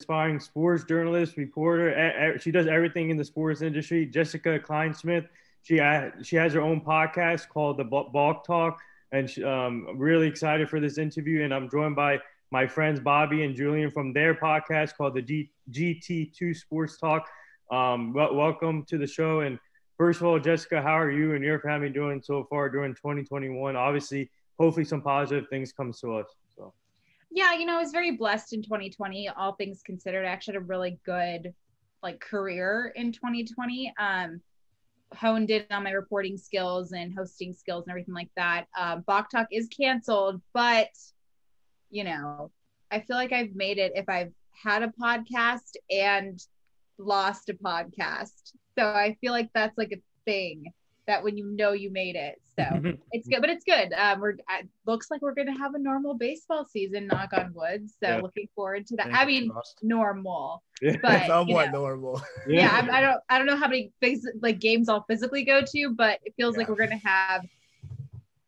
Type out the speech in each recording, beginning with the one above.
aspiring sports journalist, reporter. She does everything in the sports industry. Jessica Kleinschmidt. She has her own podcast called The Balk Talk, and I'm really excited for this interview. And I'm joined by my friends Bobby and Julian from their podcast called the GT2 Sports Talk. Welcome to the show. And first of all, Jessica, how are you and your family doing so far during 2021? Obviously, hopefully some positive things come to us. So. Yeah, I was very blessed in 2020, all things considered. I actually had a really good career in 2020. Honed in on my reporting skills and hosting skills and everything like that. Bok Talk is canceled, but I feel like I've made it if I've had a podcast and lost a podcast. So I feel like that's like a thing that when you made it. So it's good, but it's good. Looks like we're going to have a normal baseball season, knock on wood. So looking forward to that. I mean, normal, but somewhat normal. Yeah. I don't know how many games I'll physically go to, but it feels like we're going to have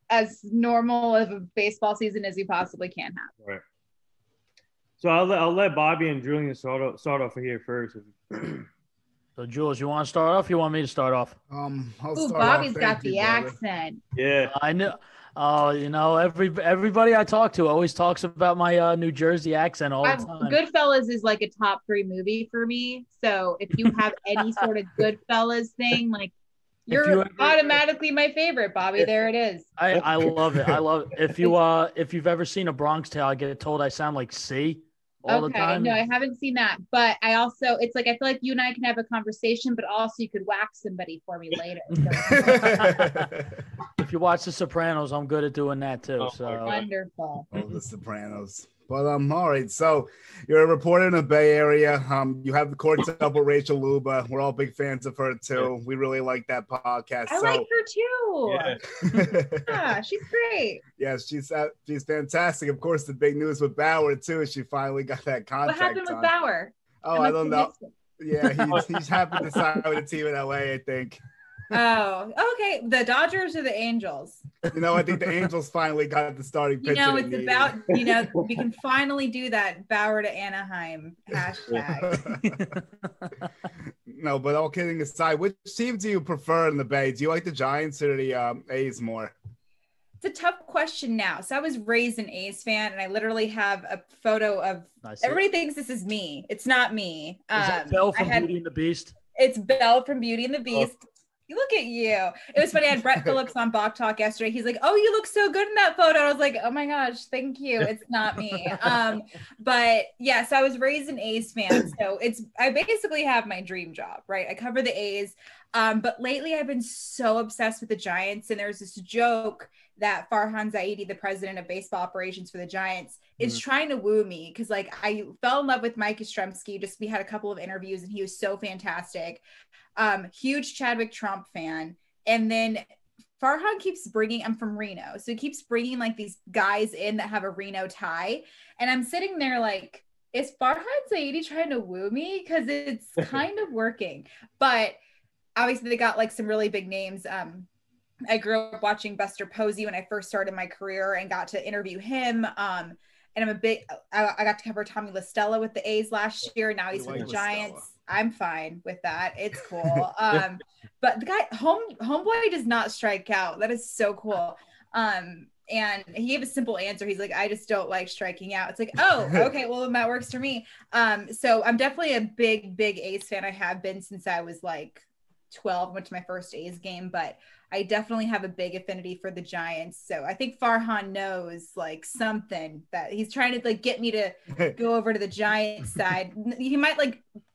as normal of a baseball season as you possibly can have. Right. So I'll let Bobby and Julian start off here first. So, Jules, you want to start off? You want me to start off? Bobby's got the accent. Yeah, I know. Everybody I talk to always talks about my New Jersey accent all the time. Goodfellas is like a top 3 movie for me. So if you have any sort of Goodfellas thing, you're automatically my favorite, Bobby. There it is. I love it. I love it. If you've ever seen A Bronx Tale, I get told I sound like C. All the time. No, I haven't seen that, but I feel like you and I can have a conversation, but also you could whack somebody for me later. If you watch The Sopranos, I'm good at doing that too. Wonderful. Oh, The Sopranos. But all right. So you're a reporter in the Bay Area. You have the Courts Up with Rachel Luba. We're all big fans of her too. We really like that podcast. I like her too. Yeah, she's great. Yes, she's fantastic. Of course, the big news with Bauer too. She finally got that contract. What happened with Bauer? Oh, I don't know. Yeah, he's happy to sign with a team in LA, I think. Oh, okay. The Dodgers or the Angels? I think the Angels finally got the starting pitcher. It's about, we can finally do that Bauer to Anaheim hashtag. No, but all kidding aside, which team do you prefer in the Bay? Do you like the Giants or the A's more? It's a tough question now. So I was raised an A's fan, and I literally have a photo of everybody thinks this is me. It's not me. Is that Belle from Beauty and the Beast? It's Belle from Beauty and the Beast. Oh. Look at you. It was funny. I had Brett Phillips on Bok Talk yesterday. He's like, "Oh, you look so good in that photo." I was like, "Oh my gosh, thank you." It's not me. But yeah, so I was raised an A's fan. So I basically have my dream job, right? I cover the A's. But lately I've been so obsessed with the Giants. And there's this joke that Farhan Zaidi, the president of baseball operations for the Giants, is trying to woo me. Cause I fell in love with Mike Yastrzemski. We had a couple of interviews and he was so fantastic. Huge Chadwick Trump fan. And then Farhan keeps I'm from Reno. So he keeps bringing these guys in that have a Reno tie. And I'm sitting there like, is Farhan Zaidi trying to woo me? Cause it's kind of working, but obviously they got some really big names. I grew up watching Buster Posey when I first started my career and got to interview him. And I got to cover Tommy LaStella with the A's last year. Now he's with the Giants. I'm fine with that. It's cool. But the guy, homeboy does not strike out. That is so cool. And he gave a simple answer. He's like, I just don't like striking out. It's like, oh, okay, well, then that works for me. So I'm definitely a big A's fan. I have been since I was 12, went to my first A's game, but I definitely have a big affinity for the Giants. So I think Farhan knows something that he's trying to get me to go over to the Giants side. He might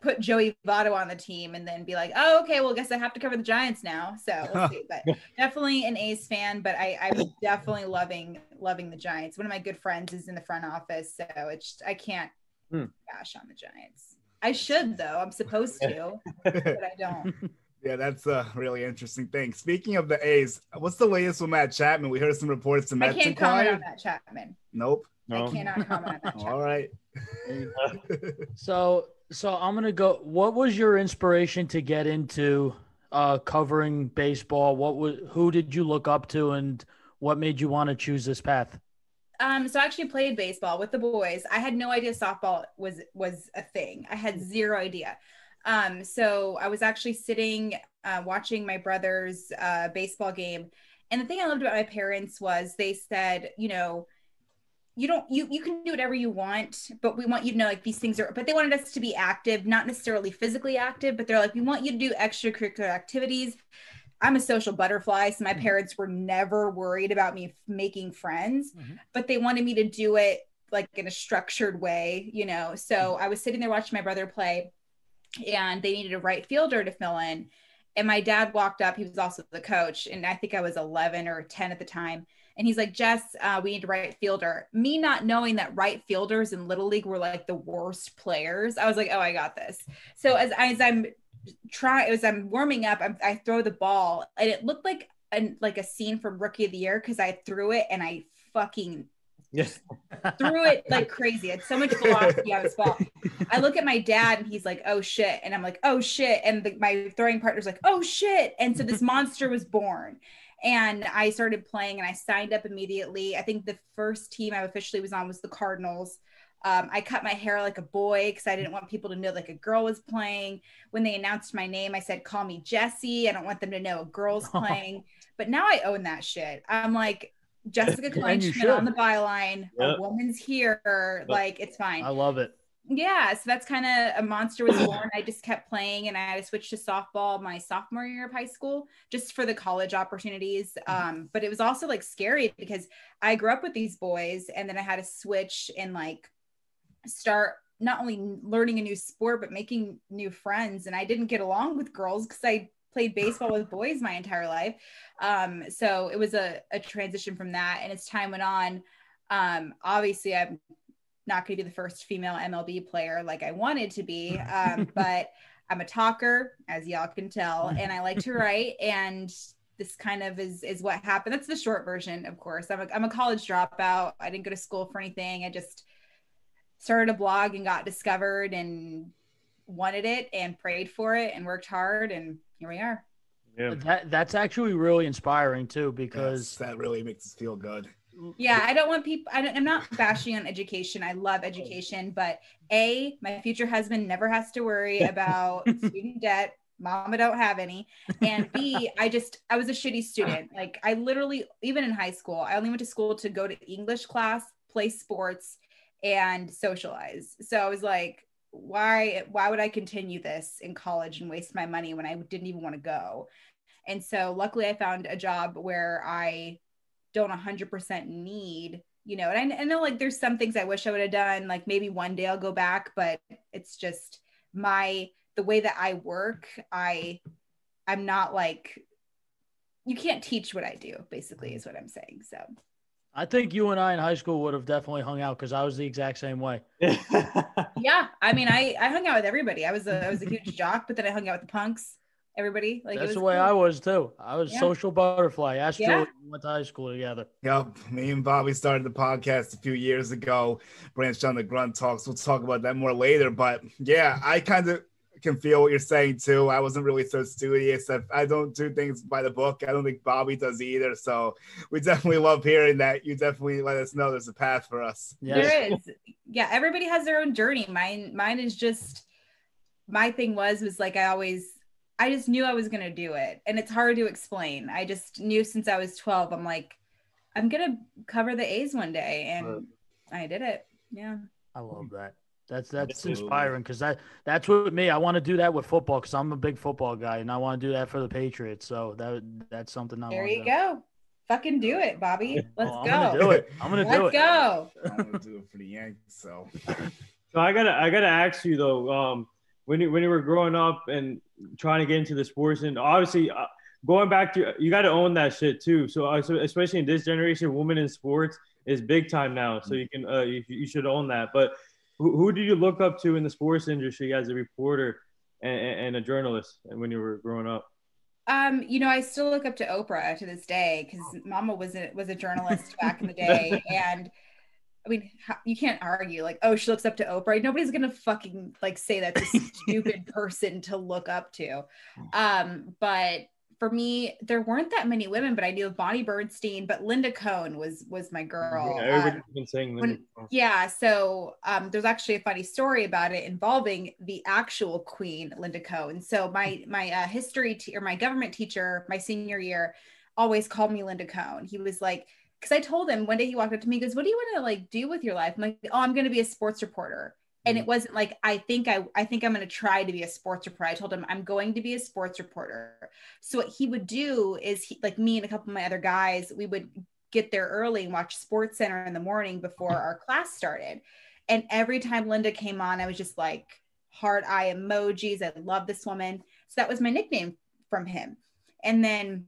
put Joey Votto on the team and then be like, oh, okay, well, I guess I have to cover the Giants now. So we'll see. But definitely an A's fan, but I'm definitely loving the Giants. One of my good friends is in the front office. So I can't bash on the Giants. I should though. I'm supposed to, but I don't. Yeah, that's a really interesting thing. Speaking of the A's, what's the latest with Matt Chapman? We heard some reports. I can't comment on Matt Chapman. Nope. No. I cannot comment on Matt Chapman. All right. So I'm gonna go. What was your inspiration to get into covering baseball? Who did you look up to, and what made you want to choose this path? So I actually played baseball with the boys. I had no idea softball was a thing. I had zero idea. So I was actually sitting watching my brother's baseball game. And the thing I loved about my parents was they said, you know, you can do whatever you want, but we want you to know like these things are, but they wanted us to be active, not necessarily physically active, but they're like, we want you to do extracurricular activities. I'm a social butterfly, so my parents were never worried about me making friends, but they wanted me to do it like in a structured way, you know. So I was sitting there watching my brother play, and they needed a right fielder to fill in. And my dad walked up, he was also the coach, and I think I was 11 or 10 at the time. And he's like, Jess, we need a right fielder. Me not knowing that right fielders in Little League were like the worst players, I was like, oh, I got this. So as I'm warming up, I throw the ball, and it looked like a scene from Rookie of the Year because I threw it and I fucking threw it like crazy. I had so much velocity on this ball. I look at my dad and he's like, oh shit. And I'm like, oh shit. And my throwing partner's like, oh shit. And so this monster was born. And I started playing and I signed up immediately. I think the first team I officially was on was the Cardinals. I cut my hair like a boy because I didn't want people to know like a girl was playing. When they announced my name, I said, call me Jessie. I don't want them to know a girl's playing. But now I own that shit. I'm like, Jessica Kleinschmidt on the byline. Yep. A woman's here. Yep. Like, it's fine. I love it. Yeah. So that's kind of a monster was born. I just kept playing and I switched to softball my sophomore year of high school just for the college opportunities. But it was also like scary because I grew up with these boys and then I had to switch and like start not only learning a new sport, but making new friends. And I didn't get along with girls because I played baseball with boys my entire life. So it was a transition from that. And as time went on, obviously I'm not going to be the first female MLB player like I wanted to be. But I'm a talker, as y'all can tell, and I like to write. And this kind of is what happened. That's the short version, of course. I'm a college dropout. I didn't go to school for anything. I just started a blog and got discovered and wanted it and prayed for it and worked hard. And here we are. Yeah. That's actually really inspiring too, because that really makes us feel good. Yeah, I don't want people, I'm not bashing on education. I love education, but A, my future husband never has to worry about student debt. Mama don't have any. And B, I was a shitty student. Like I literally, even in high school, I only went to school to go to English class, play sports, and socialize. So I was like, why would I continue this in college and waste my money when I didn't even want to go? And so luckily I found a job where I don't 100% need, you know, and I know like there's some things I wish I would have done, like maybe one day I'll go back, but it's just the way that I work, I'm not like, you can't teach what I do, basically is what I'm saying. So I think you and I in high school would have definitely hung out because I was the exact same way. Yeah. I mean, I hung out with everybody. I was a huge jock, but then I hung out with the punks, everybody. Like that's the way cool. I was too. I was social butterfly. Julie, we went to high school together. Yep. Me and Bobby started the podcast a few years ago, branched on the Grunt Talks. We'll talk about that more later. But yeah, I kind of can feel what you're saying too. I wasn't really so studious. I don't do things by the book. I don't think Bobby does either. So we definitely love hearing that. You definitely let us know there's a path for us. Yes. There is. Yeah, everybody has their own journey. Mine is just, my thing was like I just knew I was going to do it. And it's hard to explain. I just knew since I was 12, I'm like, I'm going to cover the A's one day. And I did it. Yeah. I love that. That's inspiring because that's what me. I want to do that with football because I'm a big football guy and I want to do that for the Patriots. So that's something I want to do. There you go. Fucking do it, Bobby. Let's go. I'm gonna do it. Let's go. I'm gonna do it for the Yankees. So I gotta ask you though, when you were growing up and trying to get into the sports, and obviously going back to, you got to own that shit too. So especially in this generation, women in sports is big time now. So you can you should own that. But who did you look up to in the sports industry as a reporter and a journalist when you were growing up? You know, I still look up to Oprah to this day because Mama was a journalist back in the day. And I mean, you can't argue like, oh, she looks up to Oprah. Nobody's going to fucking like say that's a stupid person to look up to. But for me, there weren't that many women, but I knew of Bonnie Bernstein, but Linda Cohn was my girl. Yeah, everybody's been saying Linda Cohn. Yeah, so there's actually a funny story about it involving the actual queen, Linda Cohn. So my history or my government teacher, my senior year, always called me Linda Cohn. He was like, because I told him one day, he walked up to me, he goes, "What do you want to like do with your life?" I'm like, "Oh, I'm going to be a sports reporter." And it wasn't like, I think I'm going to try to be a sports reporter. I told him I'm going to be a sports reporter. So what he would do is like me and a couple of my other guys, we would get there early and watch Sports Center in the morning before our class started. And every time Linda came on, I was just like heart eye emojis. I love this woman. So that was my nickname from him. And then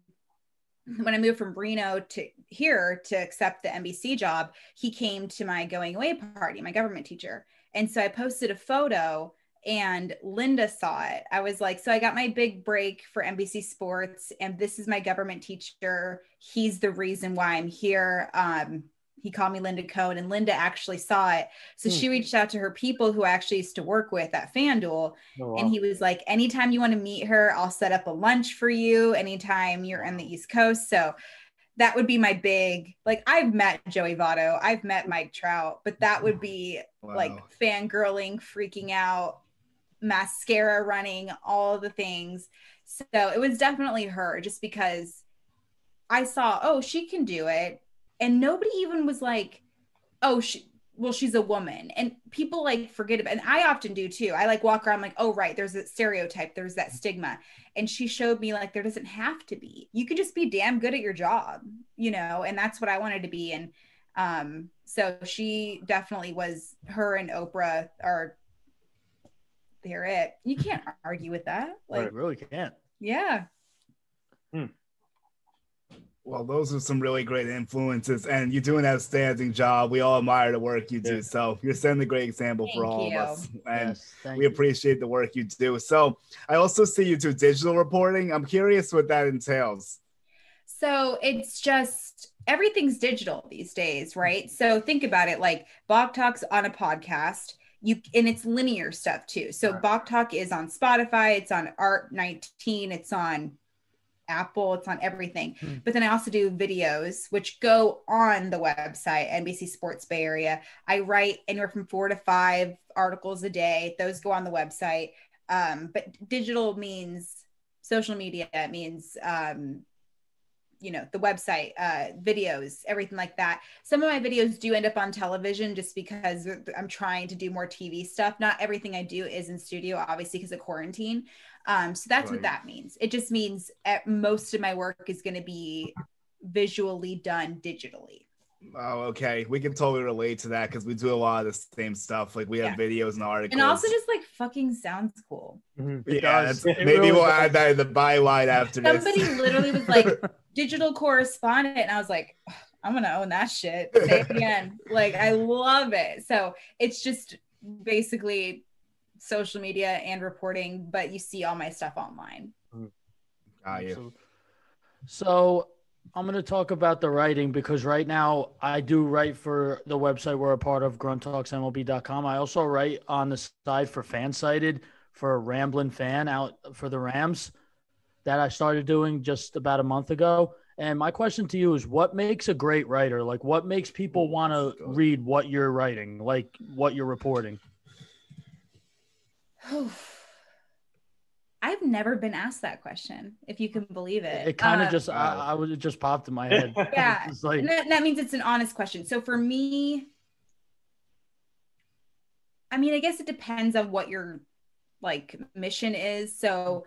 when I moved from Reno to here to accept the NBC job, he came to my going away party, my government teacher. And so I posted a photo and Linda saw it. I was like, so I got my big break for NBC Sports and this is my government teacher. He's the reason why I'm here. He called me Linda Cohn and Linda actually saw it. So she reached out to her people who I actually used to work with at FanDuel. Oh, wow. And he was like, anytime you want to meet her, I'll set up a lunch for you anytime you're on the East Coast. So that would be my big, like, I've met Joey Votto, I've met Mike Trout, but that would be like fangirling, freaking out, mascara running, all of the things. So it was definitely her, just because I saw, oh, she can do it. And nobody even was like, oh, she's a woman. And people like forget about it. And I often do too. I like walk around like, oh, right, there's that stereotype, there's that stigma. And she showed me like, there doesn't have to be. You could just be damn good at your job, you know? And that's what I wanted to be. And so she definitely was, her and Oprah are, they're it. You can't argue with that. Like, I really can't. Yeah. Well, those are some really great influences, and you do an outstanding job. We all admire the work you do. So you're setting a great example for all of us, and we appreciate the work you do. So I also see you do digital reporting. I'm curious what that entails. So it's just, everything's digital these days, right? So think about it, like Bach Talk's on a podcast. And it's linear stuff too. So Bach Talk is on Spotify, it's on Art19, it's on Apple, it's on everything. But then I also do videos which go on the website, NBC Sports Bay Area. I write anywhere from 4 to 5 articles a day. Those go on the website. But digital means social media. It means the website, videos, everything like that. Some of my videos do end up on television just because I'm trying to do more TV stuff. Not everything I do is in studio, obviously, because of quarantine. So that's what that means. It just means most of my work is going to be visually done digitally. Oh, okay. We can totally relate to that because we do a lot of the same stuff. Like we have videos and articles. And also just like fucking sounds cool. Yeah, maybe we'll add that in the byline after this. Somebody literally was like, digital correspondent. And I was like, I'm going to own that shit. Say it again. Like, I love it. So it's just basically social media and reporting, but you see all my stuff online. Got you. So I'm going to talk about the writing because right now I do write for the website we're a part of, grunttalksmlb.com. I also write on the side for Fansided for a Ramblin' Fan out for the Rams that I started doing just about a month ago. And my question to you is, what makes a great writer? Like, what makes people want to read what you're writing, like what you're reporting? I've never been asked that question, if you can believe it. It kind of it just popped in my head. Yeah, like, that means it's an honest question. So for me, I mean, I guess it depends on what your like mission is. So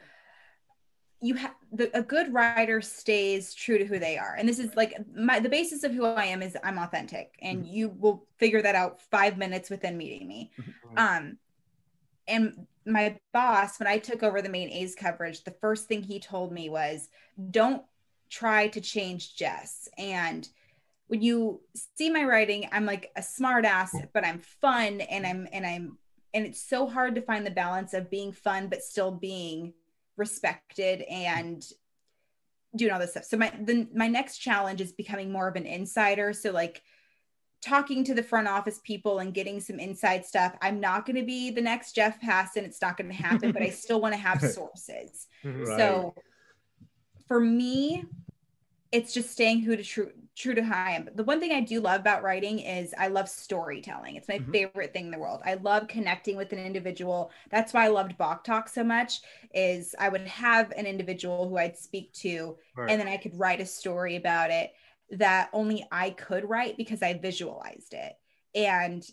you have a good writer stays true to who they are, and this is like the basis of who I am is I'm authentic, and you will figure that out 5 minutes within meeting me. And my boss, when I took over the main A's coverage, the first thing he told me was, don't try to change Jess. And when you see my writing, I'm like a smart ass, but I'm fun. And it's so hard to find the balance of being fun, but still being respected and doing all this stuff. So my next challenge is becoming more of an insider. So like, talking to the front office people and getting some inside stuff. I'm not going to be the next Jeff Passan. It's not going to happen, but I still want to have sources. So for me, it's just staying true to who I am. The one thing I do love about writing is I love storytelling. It's my favorite thing in the world. I love connecting with an individual. That's why I loved Bach Talk so much, is I would have an individual who I'd speak to, and then I could write a story about it that only I could write because I visualized it. And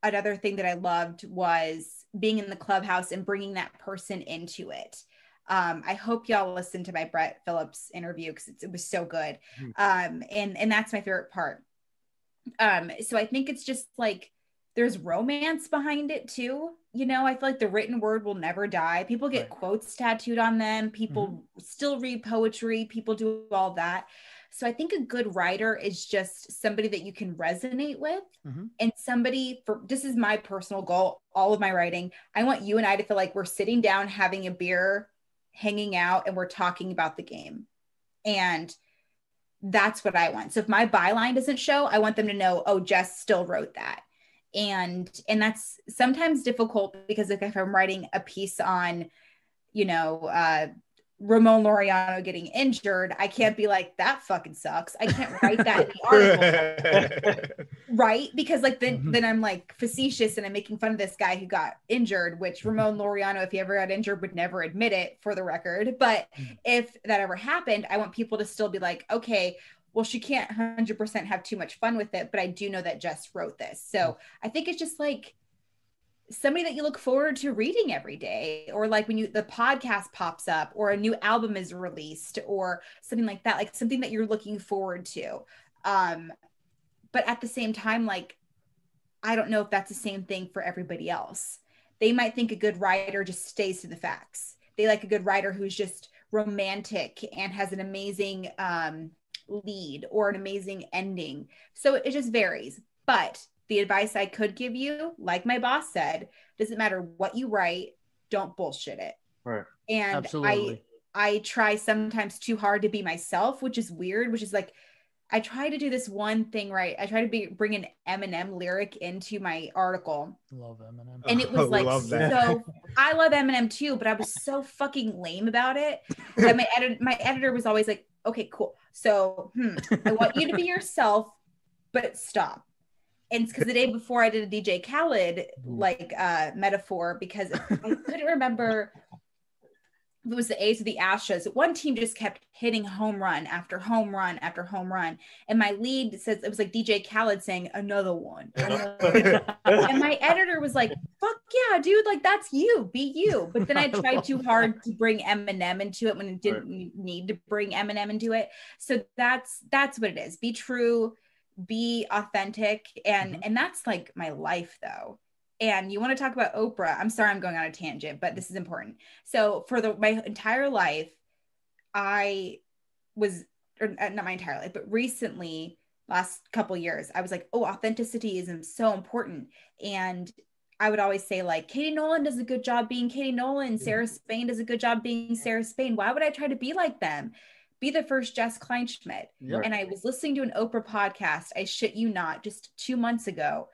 another thing that I loved was being in the clubhouse and bringing that person into it. I hope y'all listened to my Brett Phillips interview because it was so good. And that's my favorite part. So I think it's just like, there's romance behind it too. You know, I feel like the written word will never die. People get quotes tattooed on them. People still read poetry. People do all that. So I think a good writer is just somebody that you can resonate with, and somebody this is my personal goal, all of my writing. I want you and I to feel like we're sitting down, having a beer, hanging out, and we're talking about the game. And that's what I want. So if my byline doesn't show, I want them to know, oh, Jess still wrote that. And that's sometimes difficult because if I'm writing a piece on, you know, Ramon Laureano getting injured, I can't be like, that fucking sucks. I can't write that in the article. Right? Because like then I'm like facetious and I'm making fun of this guy who got injured, which Ramon Laureano, if he ever got injured, would never admit it, for the record. But if that ever happened, I want people to still be like, okay, well, she can't 100% have too much fun with it, but I do know that Jess wrote this. So I think it's just like somebody that you look forward to reading every day, or like when the podcast pops up or a new album is released or something like that, like something that you're looking forward to. But at the same time, like, I don't know if that's the same thing for everybody else. They might think a good writer just stays to the facts. They like a good writer who's just romantic and has an amazing lead or an amazing ending. So it just varies. But the advice I could give you, like my boss said, doesn't matter what you write, don't bullshit it. Right. And absolutely. I try sometimes too hard to be myself, which is weird, which is like, I try to do this one thing right. I try to bring an Eminem lyric into my article. Love Eminem. And it was like, so I love Eminem too, but I was so fucking lame about it that my editor was always like, okay, cool. So I want you to be yourself, but stop. And it's because the day before I did a DJ Khaled like metaphor, because I couldn't remember if it was the A's or the Astros. One team just kept hitting home run after home run after home run. And my lead says, it was like DJ Khaled saying, another one. And my editor was like, fuck yeah, dude, like that's you, be you. But then I tried too hard to bring Eminem into it when it didn't need to bring Eminem into it. So that's what it is. Be true, be authentic. And that's like my life though. And you want to talk about Oprah? I'm sorry, I'm going on a tangent, but this is important. So for my entire life, I was, or not my entire life, but recently, last couple years, I was like, oh, authenticity is so important. And I would always say like, Katie Nolan does a good job being Katie Nolan. Sarah Spain does a good job being Sarah Spain. Why would I try to be like them? Be the first Jess Kleinschmdit. Yep. And I was listening to an Oprah podcast, I shit you not, just 2 months ago.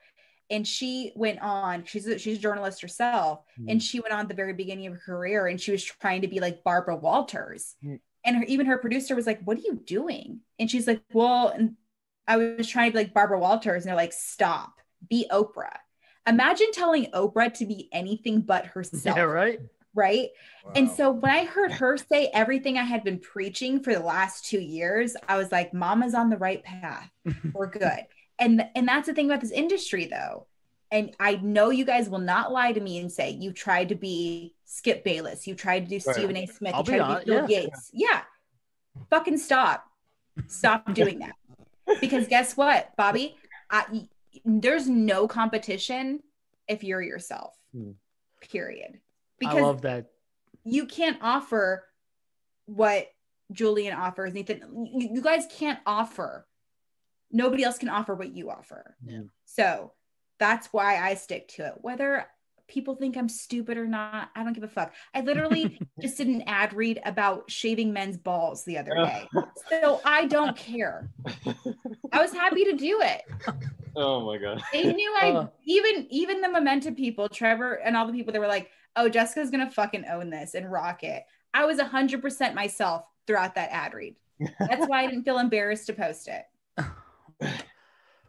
And she went on, she's a journalist herself, and she went on at the very beginning of her career, and she was trying to be like Barbara Walters. And even her producer was like, what are you doing? And she's like, well, and I was trying to be like Barbara Walters. And they're like, stop, be Oprah. Imagine telling Oprah to be anything but herself. Yeah, right. Right. Wow. And so when I heard her say everything I had been preaching for the last 2 years, I was like, Mama's on the right path. We're good. And that's the thing about this industry, though. And I know you guys will not lie to me and say you tried to be Skip Bayless. You tried to do Stephen A. Smith. You tried to be Bill Gates. Yeah. Fucking stop. Stop doing that. Because guess what, Bobby? There's no competition if you're yourself. Period. Because I love that. You can't offer what Julian offers. Nathan, you guys can't offer. Nobody else can offer what you offer. Yeah. So that's why I stick to it. Whether people think I'm stupid or not, I don't give a fuck. I literally just did an ad read about shaving men's balls the other day. So I don't care. I was happy to do it. Oh my God. They knew even the Momentum people, Trevor and all the people that were like, oh, Jessica's going to fucking own this and rock it. I was 100% myself throughout that ad read. That's why I didn't feel embarrassed to post it.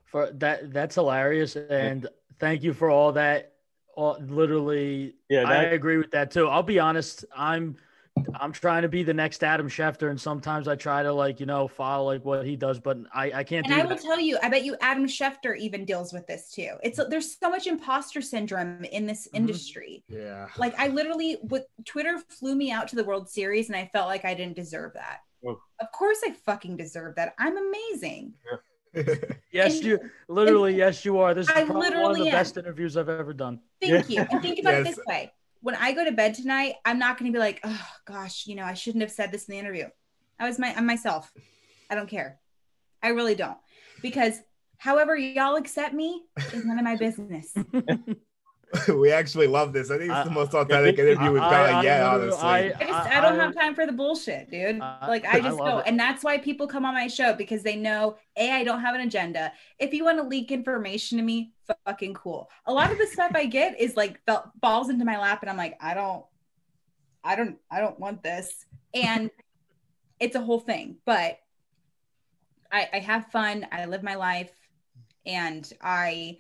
For that's hilarious, and thank you for all that. Literally, I agree with that too. I'll be honest, I'm trying to be the next Adam Schefter, and sometimes I try to follow like what he does, but I can't. And I will tell you, I bet you Adam Schefter even deals with this too. There's so much imposter syndrome in this industry. Yeah. Like I literally, Twitter flew me out to the World Series, and I felt like I didn't deserve that. Oh. Of course, I fucking deserve that. I'm amazing. Yes, you are. This is probably one of the best interviews I've ever done. Thank you. And think about it this way. When I go to bed tonight, I'm not going to be like, oh gosh, I shouldn't have said this in the interview. I'm myself. I don't care. I really don't. Because however y'all accept me is none of my business. We actually love this. I think it's the most authentic interview we've done yet, honestly. I don't have time for the bullshit, dude. I just don't. And that's why people come on my show, because they know, I don't have an agenda. If you want to leak information to me, fucking cool. A lot of the stuff I get is like falls into my lap, and I'm like, I don't want this. And it's a whole thing. But I have fun. I live my life, and I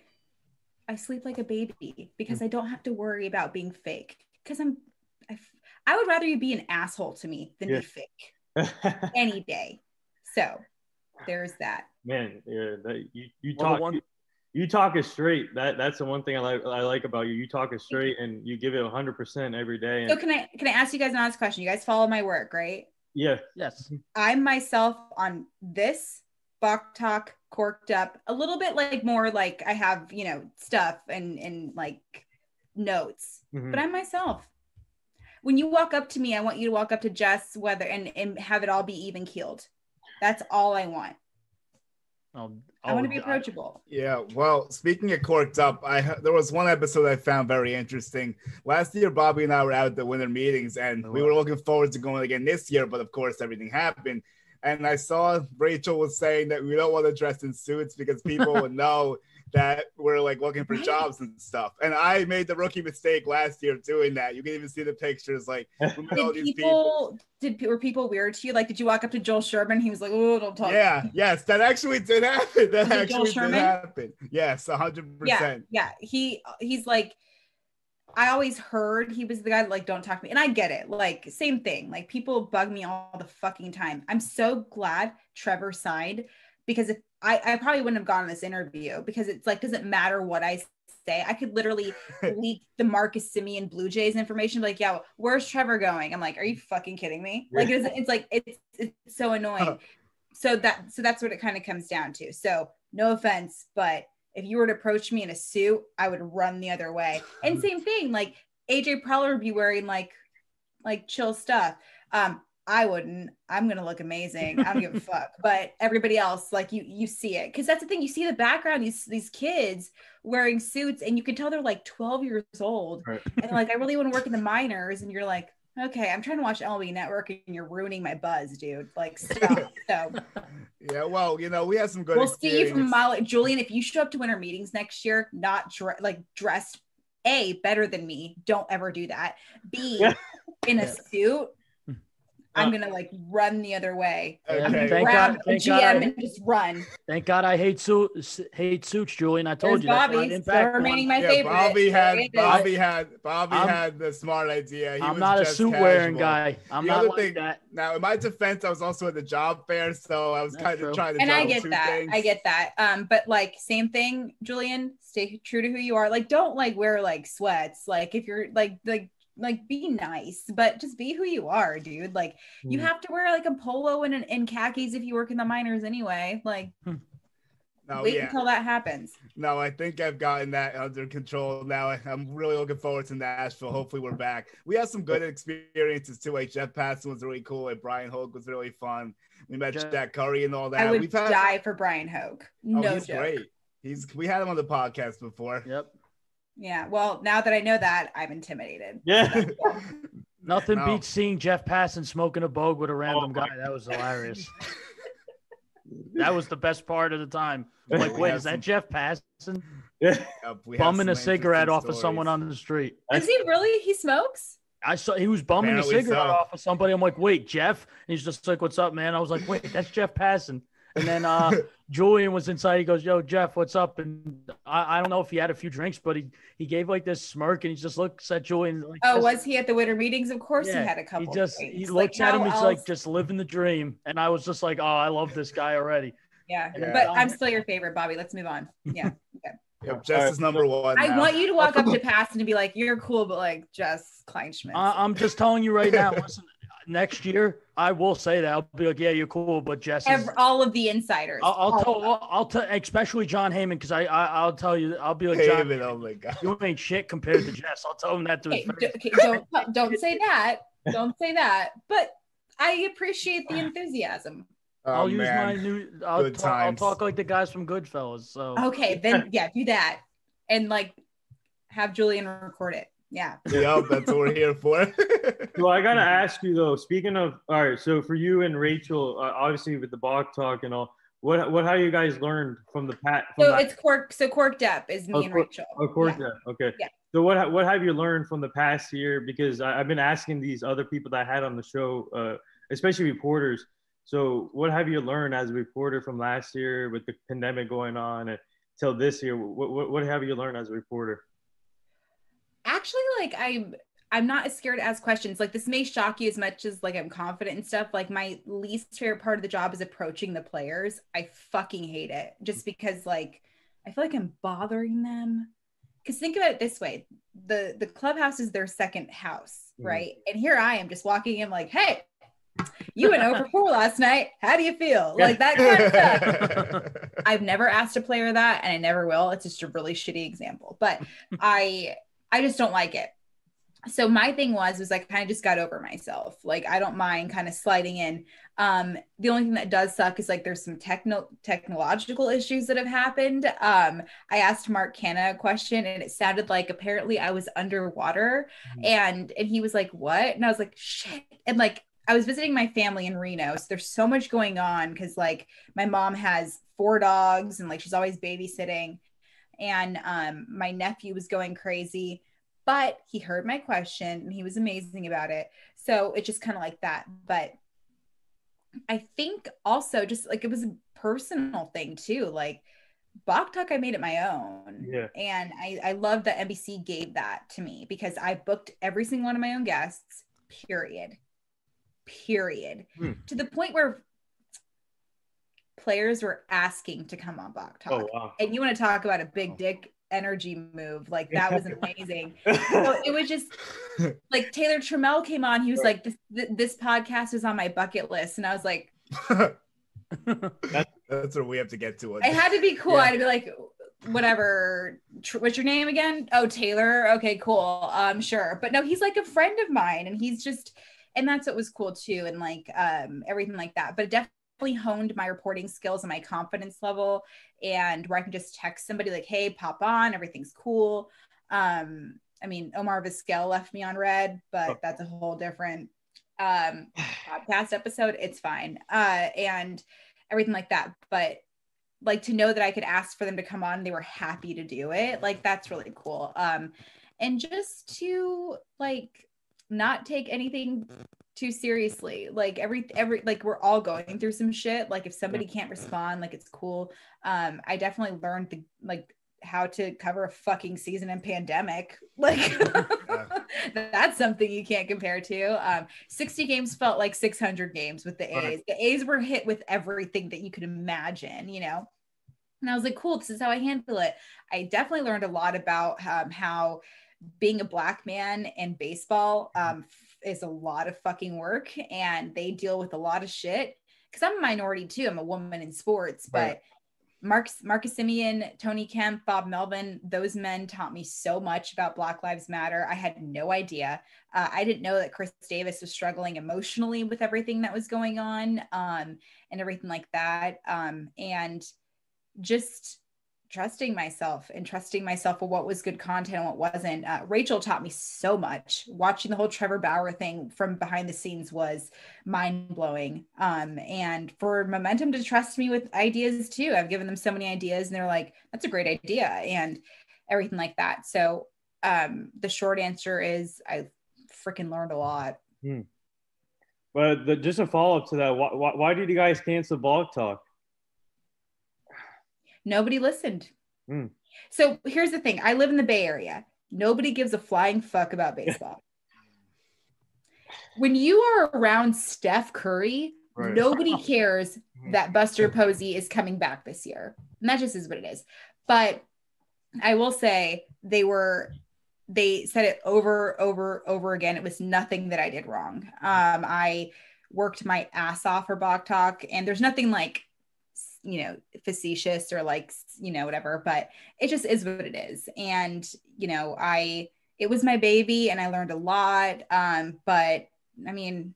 sleep like a baby because I don't have to worry about being fake. Because I would rather you be an asshole to me than be fake any day. So there's that. Man, you talk it straight. That's the one thing I like about you. You talk it straight, and you give it 100% every day. So can I ask you guys an honest question? You guys follow my work, right? Yeah. Yes. I'm myself on this, Bach Talk, Corked Up, a little bit like more like I have, stuff and like notes, but I'm myself. When you walk up to me, I want you to walk up to Jess and have it all be even keeled. That's all I want. I want to be approachable. Yeah. Well, speaking of Corked Up, there was one episode I found very interesting. Last year, Bobby and I were out at the winter meetings, and we were looking forward to going again this year, but of course, everything happened. And I saw Rachel was saying that we don't want to dress in suits because people would know that we're like looking for jobs and stuff. And I made the rookie mistake last year of doing that. You can even see the pictures. Like, were people weird to you? Like, did you walk up to Joel Sherman? He was like, "Oh, don't talk." Yeah, yes, that actually did happen. That actually did happen. Yes, 100%. Yeah. He's like, I always heard he was the guy that like, don't talk to me. And I get it. Like, same thing. Like, people bug me all the fucking time. I'm so glad Trevor signed, because if I probably wouldn't have gone on this interview, because it's like, doesn't matter what I say. I could literally leak the Marcus Semien Blue Jays information. Like, yeah, where's Trevor going? I'm like, are you fucking kidding me? Like, it's so annoying. So that's what it kind of comes down to. So no offense, but if you were to approach me in a suit, I would run the other way. And same thing, like AJ Preller would be wearing like chill stuff. I wouldn't. I'm gonna look amazing. I don't give a fuck. But everybody else, like you see it, because that's the thing. You see the background. These kids wearing suits, and you can tell they're like 12 years old. Right. And like, I really want to work in the minors. And you're like, okay, I'm trying to watch MLB Network, and you're ruining my buzz, dude. Like, stop. So. Yeah, well, we have some good. We'll see you from a mile. Julian, if you show up to winter meetings next year, not dressed better than me, don't ever do that. B, in a suit. I'm gonna like run the other way. Okay. I'm gonna grab a GM and just run. Thank God I hate suits, Julian. I told you. Bobby, still remaining my favorite. Bobby had the smart idea. I'm not a suit wearing guy. I'm not like that. Now, in my defense, I was also at the job fair, so I was kind of trying to. And I get that. But like, same thing, Julian. Stay true to who you are. Like, don't like wear like sweats. Like, if you're like be nice, but just be who you are, dude. Like, you have to wear like a polo and khakis if you work in the minors anyway. Like, wait until that happens. No, I think I've gotten that under control now. I'm really looking forward to Nashville. Hopefully we're back. We had some good experiences too. Like, Jeff Passan was really cool. Like, Brian Hogue was really fun. We met Jack Curry and all that. I would die for Brian Hogue. He's great. We had him on the podcast before. Yep. Yeah, well, now that I know that, I'm intimidated. Yeah. Nothing beats seeing Jeff Passan smoking a bogue with a random guy. That was hilarious. That was the best part of the time. Like, wait, is that Jeff Passan? Yeah. Bumming a cigarette off of someone on the street. Is he really? He smokes? I saw he was bumming Apparently a cigarette so. off of somebody. I'm like, wait, Jeff? And he's just like, what's up, man? I was like, wait, that's Jeff Passan. And then Julian was inside. He goes, yo, Jeff, what's up? And I don't know if he had a few drinks, but he gave like this smirk and he just looks at Julian. Like, oh, was he at the winter meetings? Of course he yeah, had a couple he drinks. looks Like, at him. how He's else? like, just living the dream. And I was just like, oh, I love this guy already. Yeah, Yeah. but I'm still your favorite, Bobby. Let's move on. Yeah. Okay. Yep, Jess is number one. I now. want you to walk up to Passan and be like, you're cool, but like Jess Kleinschmidt. I'm just telling you right now. Listen, next year I will say that. I'll be like, yeah, you're cool, but Jess is. All of the insiders. I'll tell, especially John Heyman, because I'll tell you, I'll be like, John, Heyman, oh my God. you ain't shit compared to Jess. I'll tell him that to his face. Okay, don't say that. Don't say that. But I appreciate the enthusiasm. I'll use man. my new. I'll times. talk like the guys from Goodfellas. So Okay, then yeah, do that, and like have Julian record it. Yeah. Yep, that's what we're here for. Well, I gotta ask you though. Speaking of, all right, so for you and Rachel, obviously with the Bach talk and all, what have you guys learned from the pat? So it's Cork. So Cork Depp is me and Rachel. Oh, Cork Depp. Okay. Yeah. So what have you learned from the past year? Because I've been asking these other people that I had on the show, especially reporters. So what have you learned as a reporter from last year with the pandemic going on until this year? What have you learned as a reporter? Actually, like I'm not as scared to ask questions. Like this may shock you as much as like I'm confident and stuff. Like my least favorite part of the job is approaching the players. I fucking hate it just because like I feel like I'm bothering them. Because think about it this way. The clubhouse is their second house, right? And here I am just walking in like, hey, you went over 4 last night. How do you feel? Like that kind of stuff. I've never asked a player that and I never will. It's just a really shitty example. But I just don't like it. So my thing was I kind of just got over myself. Like I don't mind kind of sliding in. The only thing that does suck is like there's some technological issues that have happened. I asked Mark Canna a question and it sounded like apparently I was underwater and he was like, what? And I was like, shit. And like I was visiting my family in Reno. So there's so much going on because like my mom has 4 dogs and like she's always babysitting. And my nephew was going crazy, but he heard my question and he was amazing about it. So it's just kind of like that. But I think also just like it was a personal thing too. Like Bach Talk, I made it my own. Yeah. And I love that NBC gave that to me because I booked every single one of my own guests, period. To the point where players were asking to come on Bach Talk. Oh, wow. And you want to talk about a big dick energy move. Like that was amazing. So it was just like Taylor Trammell came on. He was like, this podcast is on my bucket list. And I was like, that's what we have to get to. I had to be cool. I had to be like, whatever. What's your name again? Oh, Taylor. Okay, cool. Sure. But no, he's like a friend of mine and he's just, and that's what was cool too. And like everything like that. But it definitely honed my reporting skills and my confidence level and where I can just text somebody like, hey, pop on, everything's cool. I mean, Omar Vizquel left me on red, but that's a whole different podcast episode. It's fine. And everything like that. But like to know that I could ask for them to come on, they were happy to do it. Like, that's really cool. And just to like, not take anything too seriously. Like every like we're all going through some shit. Like if somebody can't respond, like it's cool. I definitely learned how to cover a fucking season in pandemic. Like that's something you can't compare to. 60 games felt like 600 games with the A's. Right. The A's were hit with everything that you could imagine, you know? And I was like, cool, this is how I handle it. I definitely learned a lot about how being a Black man in baseball is a lot of fucking work and they deal with a lot of shit because I'm a minority too. I'm a woman in sports, but Marcus Semien, Tony Kemp, Bob Melvin, those men taught me so much about Black Lives Matter. I had no idea. I didn't know that Chris Davis was struggling emotionally with everything that was going on and everything like that. And just trusting myself for what was good content and what wasn't. Rachel taught me so much. Watching the whole Trevor Bauer thing from behind the scenes was mind-blowing. And for Momentum to trust me with ideas too. I've given them so many ideas and they're like, that's a great idea and everything like that. So the short answer is I freaking learned a lot. But just a follow up to that, why did you guys cancel Blog Talk? Nobody listened. So here's the thing. I live in the Bay Area. Nobody gives a flying fuck about baseball. When you are around Steph Curry, nobody cares that Buster Posey is coming back this year. And that just is what it is. But I will say they said it over again. It was nothing that I did wrong. I worked my ass off for Bach Talk, and there's nothing like, you know, facetious or like, you know, whatever, but it just is what it is. And, you know, it was my baby and I learned a lot. But I mean,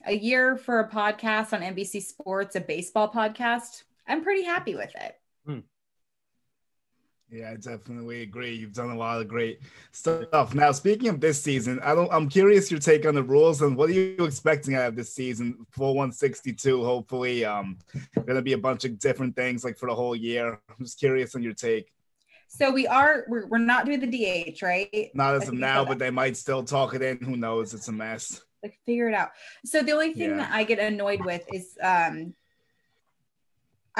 a year for a podcast on NBC Sports, a baseball podcast, I'm pretty happy with it. Yeah, I definitely agree. You've done a lot of great stuff. Now, speaking of this season, I'm curious your take on the rules and what are you expecting out of this season? Full 162, hopefully. Going to be a bunch of different things like for the whole year. I'm just curious on your take. So we're not doing the DH, right? Not as of now, but they might still talk it in. Who knows? It's a mess. Like figure it out. So the only thing that I get annoyed with is I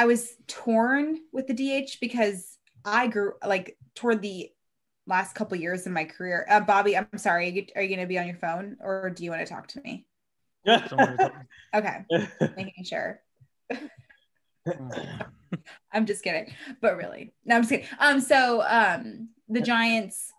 was torn with the DH because I grew like toward the last couple of years in my career. Bobby, I'm sorry. Are you going to be on your phone or do you want to talk to me? Okay. Making sure. I'm just kidding. But really. No, I'm just kidding. So the Giants,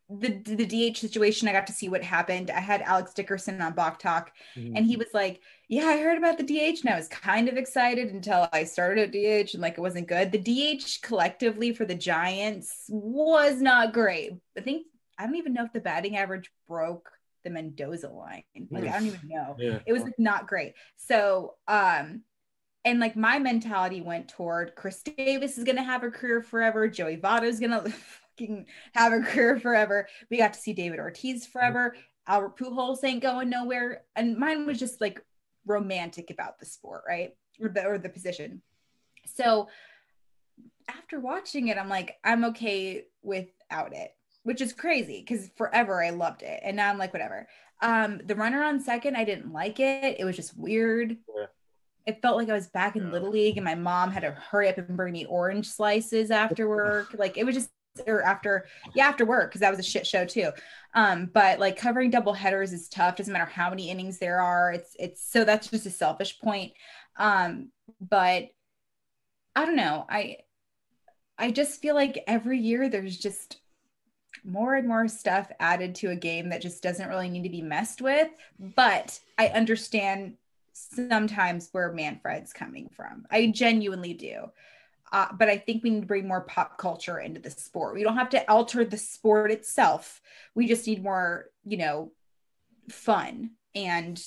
the DH situation, I got to see what happened. I had Alex Dickerson on Bach Talk and he was like, yeah, I heard about the DH and I was kind of excited until I started at DH and like it wasn't good. The DH collectively for the Giants was not great. I don't even know if the batting average broke the Mendoza line. Like I don't even know. It was like, not great. So and like my mentality went toward Chris Davis is gonna have a career forever. Joey Votto is gonna have a career forever. We got to see David Ortiz forever. Albert Pujols ain't going nowhere. And mine was just like romantic about the sport, right? Or the position. So after watching it, I'm like, I'm okay without it, which is crazy because forever I loved it. And now I'm like, whatever. The runner on second, I didn't like it. It was just weird. It felt like I was back in Little League and my mom had to hurry up and bring me orange slices after work. Like it was just after work because that was a shit show too. But like covering double headers is tough. Doesn't matter how many innings there are. It's so that's just a selfish point. But I don't know. I just feel like every year there's just more and more stuff added to a game that just doesn't really need to be messed with. But I understand sometimes where Manfred's coming from. I genuinely do. But I think we need to bring more pop culture into the sport. We don't have to alter the sport itself. We just need more, you know, fun. And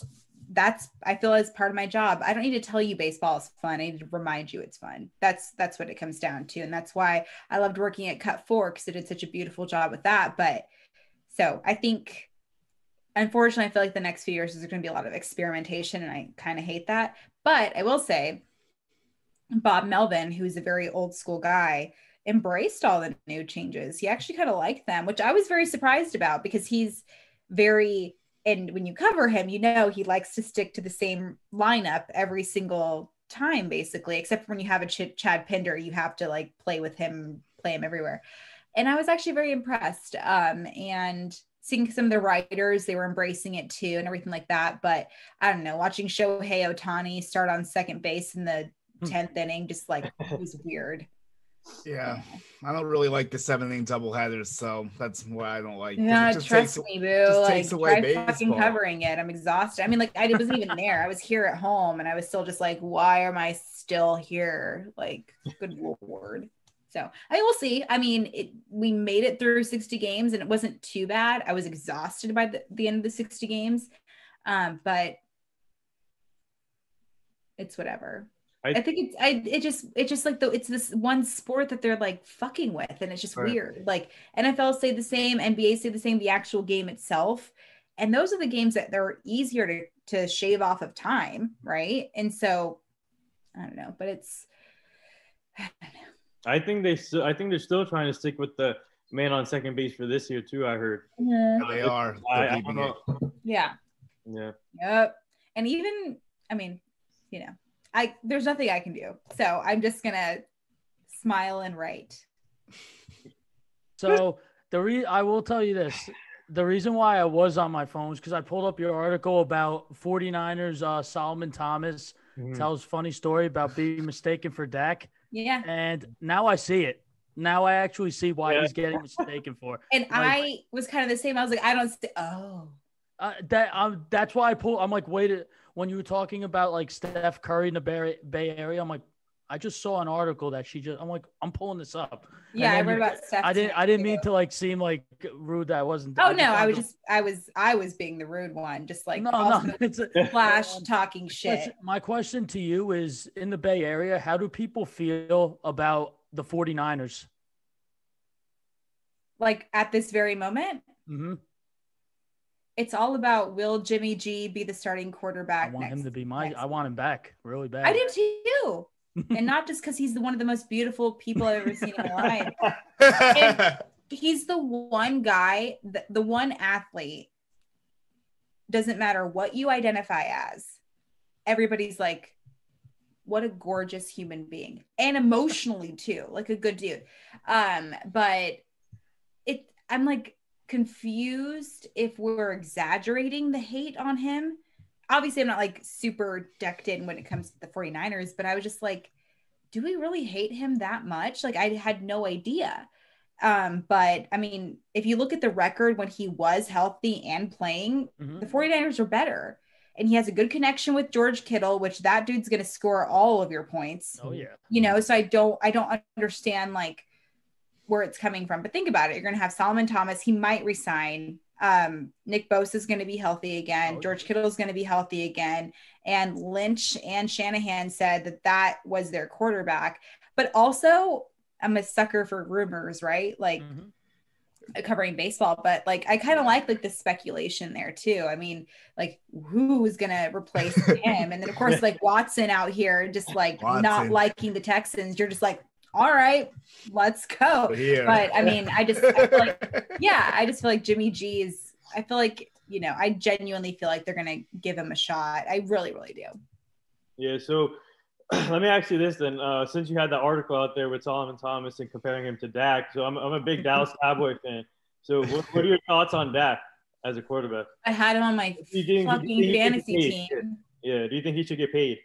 that's, I feel as part of my job. I don't need to tell you baseball is fun. I need to remind you it's fun. That's what it comes down to. And that's why I loved working at Cut 4 because it did such a beautiful job with that. But so I think, unfortunately, I feel like the next few years there's going to be a lot of experimentation and I kind of hate that. But I will say, Bob Melvin, who's a very old school guy, embraced all the new changes. He actually kind of liked them, which I was very surprised about because he's very, and when you cover him, you know, he likes to stick to the same lineup every single time, basically, except when you have a Chad Pinder, you have to like play him everywhere. And I was actually very impressed. And seeing some of the writers, they were embracing it too and everything like that. But I don't know, watching Shohei Ohtani start on second base in the 10th inning just like it was weird. Yeah, I don't really like the 7-inning doubleheaders, so that's why I don't like. Yeah, trust me, boo. Like, try fucking covering it. I'm exhausted. I mean, like, I wasn't even there. I was here at home, and I was still just like, why am I still here? Like, good lord. So I will see. I mean, we made it through 60 games, and it wasn't too bad. I was exhausted by the end of the 60 games, but it's whatever. I think it's just like it's this one sport that they're like fucking with, and it's just weird. Like NFL say the same, NBA say the same, the actual game itself, and those are the games that they're easier to shave off of time, right? And so I don't know, but I don't know. I think they're still trying to stick with the man on second base for this year too. I heard. Yeah, they are. I don't know. Yeah. Yeah. Yep. And even, I mean, there's nothing I can do. So I'm just gonna smile and write. So I will tell you this. The reason why I was on my phone is because I pulled up your article about 49ers Solomon Thomas tells funny story about being mistaken for Dak. Yeah. And now I see it. Now I actually see why he's getting mistaken for. And I was kind of the same. I was like, I don't that's why I'm like, wait, when you were talking about like Steph Curry in the Bay Area, I'm like, I just saw an article that I'm like, I'm pulling this up. Yeah, I read about Steph. I didn't mean to like seem like rude. That wasn't. Oh no, I was being the rude one, just like no, it's flash talking shit. My question to you is, in the Bay Area, how do people feel about the 49ers? Like at this very moment? Mm-hmm. It's all about, will Jimmy G be the starting quarterback? I want him to be I want him back really bad. I do too. And not just because he's one of the most beautiful people I've ever seen in my life. And he's the one guy, the one athlete, doesn't matter what you identify as. Everybody's like, what a gorgeous human being. And emotionally too, like a good dude. But I'm like confused if we're exaggerating the hate on him. Obviously, I'm not like super decked in when it comes to the 49ers, but I was just like, do we really hate him that much? Like, I had no idea. But I mean, if you look at the record when he was healthy and playing, the 49ers are better. And he has a good connection with George Kittle, which that dude's going to score all of your points. Oh, yeah. So I don't understand like where it's coming from. But think about it. You're going to have Solomon Thomas. He might resign. Nick Bosa is going to be healthy again. George Kittle is going to be healthy again. And Lynch and Shanahan said that was their quarterback. But also, I'm a sucker for rumors, right? Like covering baseball, but like I kind of like the speculation there too. I mean, like who is going to replace him? And then of course, like Watson out here just like not liking the Texans. You're just like, all right, let's go. But I mean, I just feel like Jimmy G is, I feel like, I genuinely feel like they're going to give him a shot. I really, really do. Yeah. So let me ask you this then. Since you had that article out there with Solomon Thomas and comparing him to Dak, so I'm a big Dallas Cowboy fan. So what are your thoughts on Dak as a quarterback? I had him on my fucking fantasy team. Yeah. Do you think he should get paid?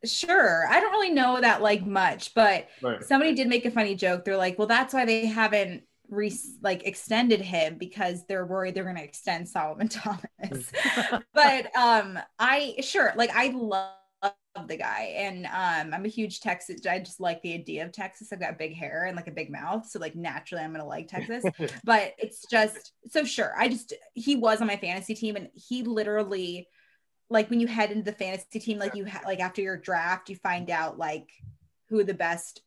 Sure. I don't really know that like much, but somebody did make a funny joke. They're like, well, that's why they haven't extended him, because they're worried they're going to extend Solomon Thomas. But I love the guy, and I'm a huge Texas. I just like the idea of Texas. I've got big hair and like a big mouth, so like naturally I'm gonna like Texas. But it's just so sure. He was on my fantasy team, and he literally, like when you head into the fantasy team, like like after your draft, you find out like who the best,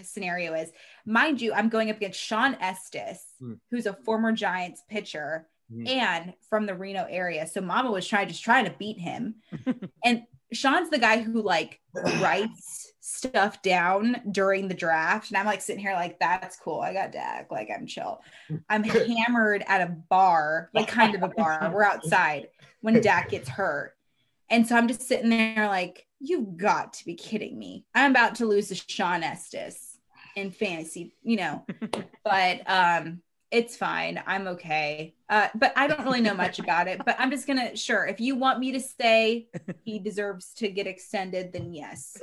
scenario is. Mind you, I'm going up against Sean Estes, who's a former Giants pitcher and from the Reno area. So Mama was trying to beat him. And Sean's the guy who like writes stuff down during the draft. And I'm like sitting here like, that's cool. I got Dak. Like I'm chill. I'm hammered at a bar, like kind of a bar. We're outside when Dak gets hurt. And so I'm just sitting there like, you've got to be kidding me. I'm about to lose to Sean Estes in fantasy, but it's fine. I'm okay. But I don't really know much about it, but I'm just going to, sure. If you want me to say he deserves to get extended, then yes.